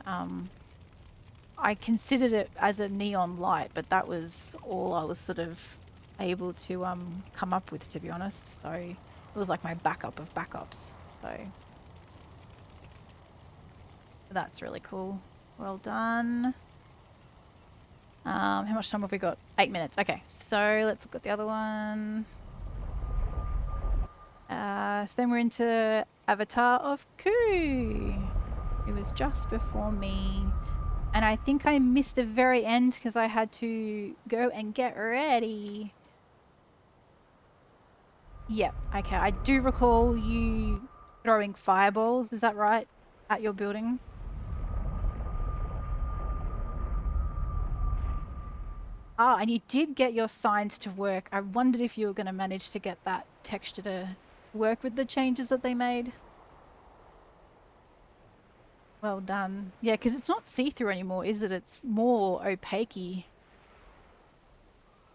I considered it as a neon light, but that was all I was sort of able to come up with, to be honest. So it was like my backup of backups. So that's really cool. Well done. How much time have we got? 8 minutes. Okay, so let's look at the other one. So then we're into Avatar of Ku. It was just before me. And I think I missed the very end because I had to go and get ready. Yep, okay. I do recall you throwing fireballs, is that right? At your building? Ah, and you did get your signs to work. I wondered if you were going to manage to get that texture to work with the changes that they made. Well done. Yeah, because it's not see-through anymore, is it? It's more opaque-y.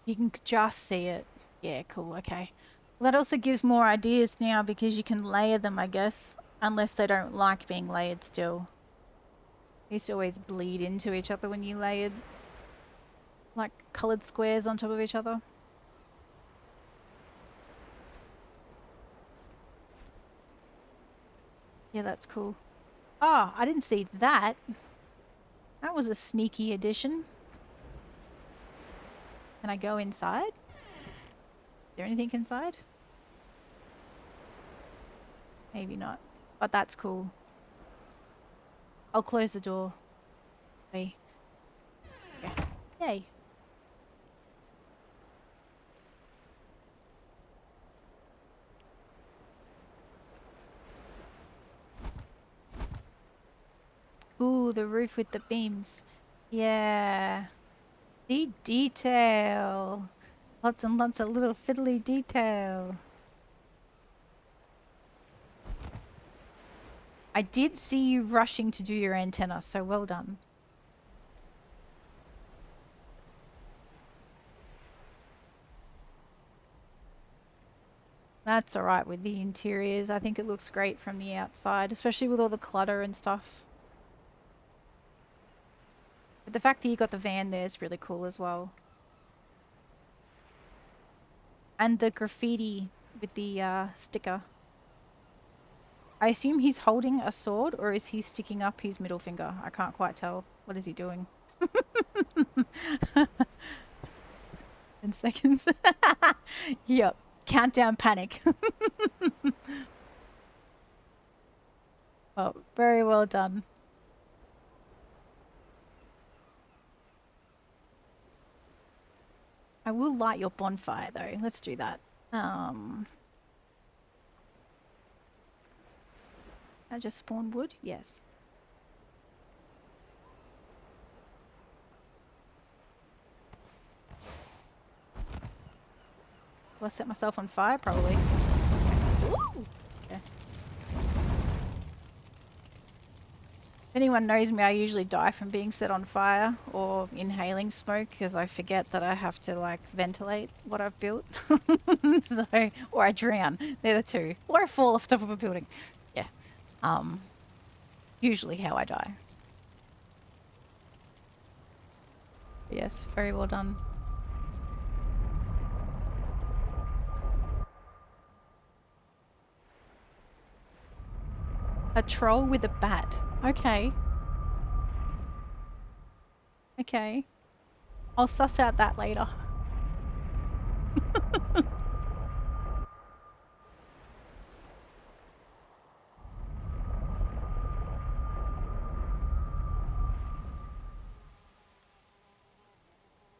You can just see it. Yeah, cool, okay. Well, that also gives more ideas now because you can layer them, I guess, unless they don't like being layered still. They used to always bleed into each other when you layered like coloured squares on top of each other. Yeah, that's cool. Oh, I didn't see that. That was a sneaky addition. Can I go inside? Is there anything inside? Maybe not. But that's cool. I'll close the door. Okay. Yeah. Yay. Ooh, the roof with the beams. Yeah. The detail. Lots and lots of little fiddly detail. I did see you rushing to do your antenna, so well done. That's alright with the interiors. I think it looks great from the outside, especially with all the clutter and stuff. But the fact that you got the van there is really cool as well. And the graffiti with the sticker. I assume he's holding a sword, or is he sticking up his middle finger? I can't quite tell. What is he doing? 10 seconds. Yep. Countdown panic. Oh, very well done. I will light your bonfire though. Let's do that. I just spawned wood? Yes. Will I set myself on fire? Probably. Ooh! Yeah. If anyone knows me, I usually die from being set on fire or inhaling smoke because I forget that I have to like ventilate what I've built. So, or I drown. They're the two. Or I fall off top of a building. Yeah. Usually how I die. Yes, very well done. A troll with a bat. Okay. Okay. I'll suss out that later.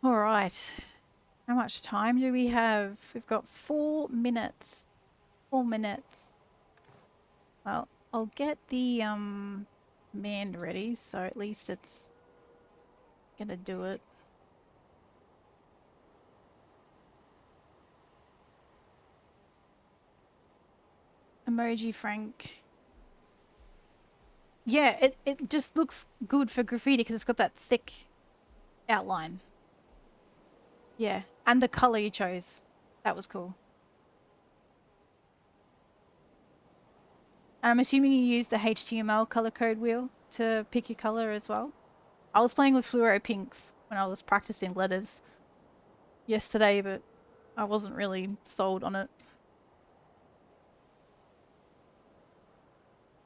All right. How much time do we have? We've got 4 minutes. 4 minutes. Well, I'll get the command ready, so at least it's gonna do it. Emoji Frank. Yeah, it just looks good for graffiti because it's got that thick outline. Yeah, and the color you chose. That was cool. And I'm assuming you use the HTML color code wheel to pick your color as well. I was playing with fluoro pinks when I was practicing letters yesterday, but I wasn't really sold on it.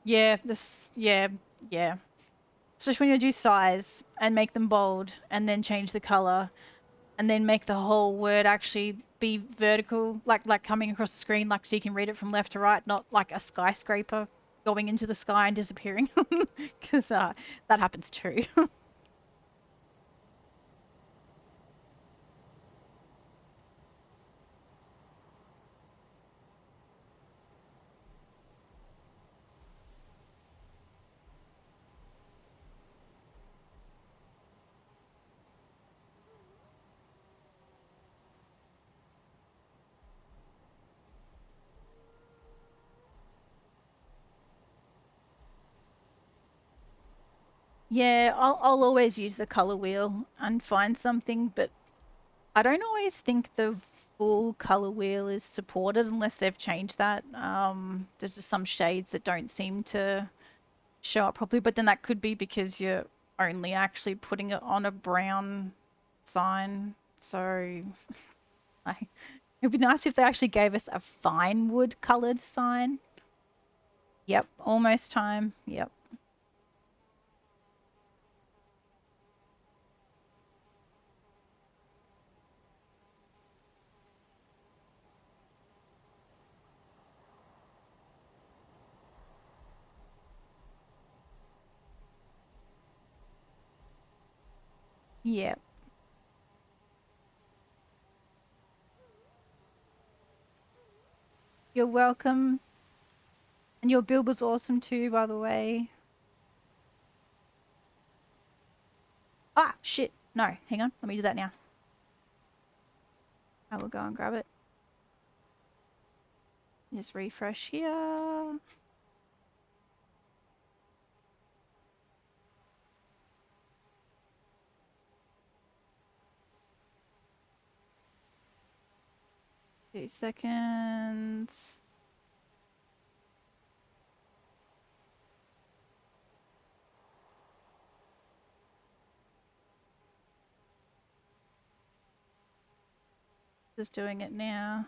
Yeah, yeah. Especially when you do size and make them bold and then change the color and then make the whole word actually be vertical, like coming across the screen, like so you can read it from left to right, not like a skyscraper going into the sky and disappearing, because that happens too. Yeah, I'll always use the color wheel and find something, but I don't always think the full color wheel is supported unless they've changed that. There's just some shades that don't seem to show up properly, but then that could be because you're only actually putting it on a brown sign. So it'd be nice if they actually gave us a fine wood colored sign. Yep, almost time. Yep. Yep. You're welcome. And your build was awesome too, by the way. Ah, shit. No, hang on. Let me do that now. I will go and grab it. Just refresh here. Two seconds. Just doing it now.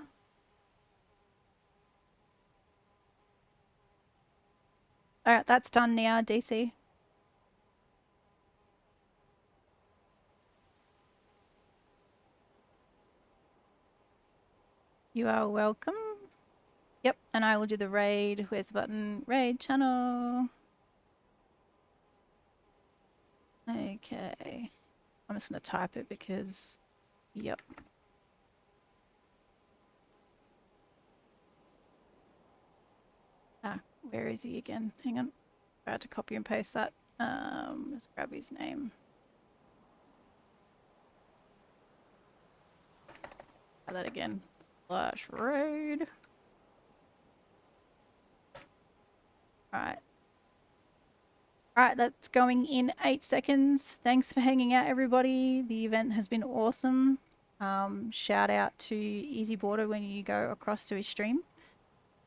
All right, that's done now, DC. You are welcome. Yep, and I will do the raid. Where's the button? Raid channel. Okay. I'm just going to type it because, yep. Ah, where is he again? Hang on. I had to copy and paste that. Let's grab his name. Try that again. Slash raid. Alright. Alright, that's going in 8 seconds. Thanks for hanging out, everybody. The event has been awesome. Shout out to Easy Border when you go across to his stream.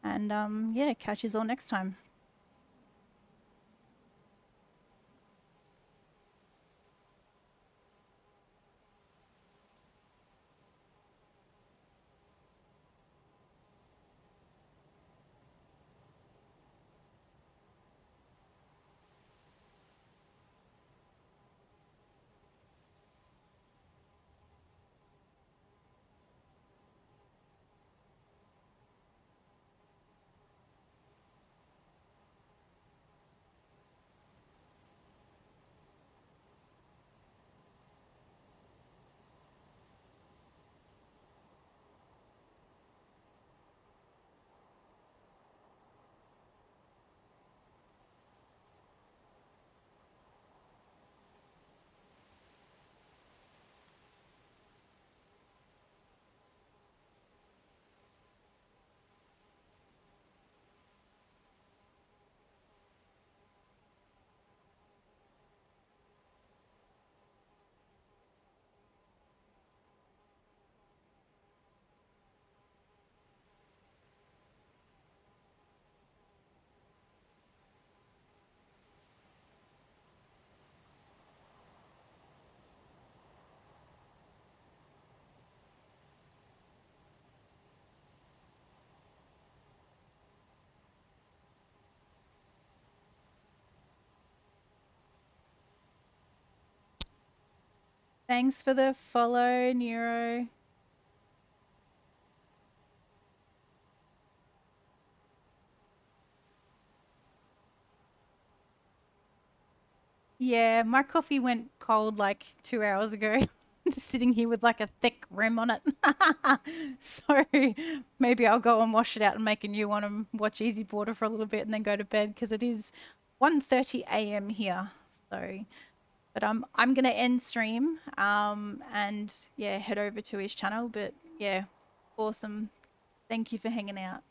And yeah, catch you all next time. Thanks for the follow, Nero. Yeah, my coffee went cold like 2 hours ago. Just sitting here with like a thick rim on it. So maybe I'll go and wash it out and make a new one and watch Easy Border for a little bit and then go to bed because it is 1:30 a.m. here. So, but I'm gonna end stream and yeah, head over to his channel. But yeah, awesome. Thank you for hanging out.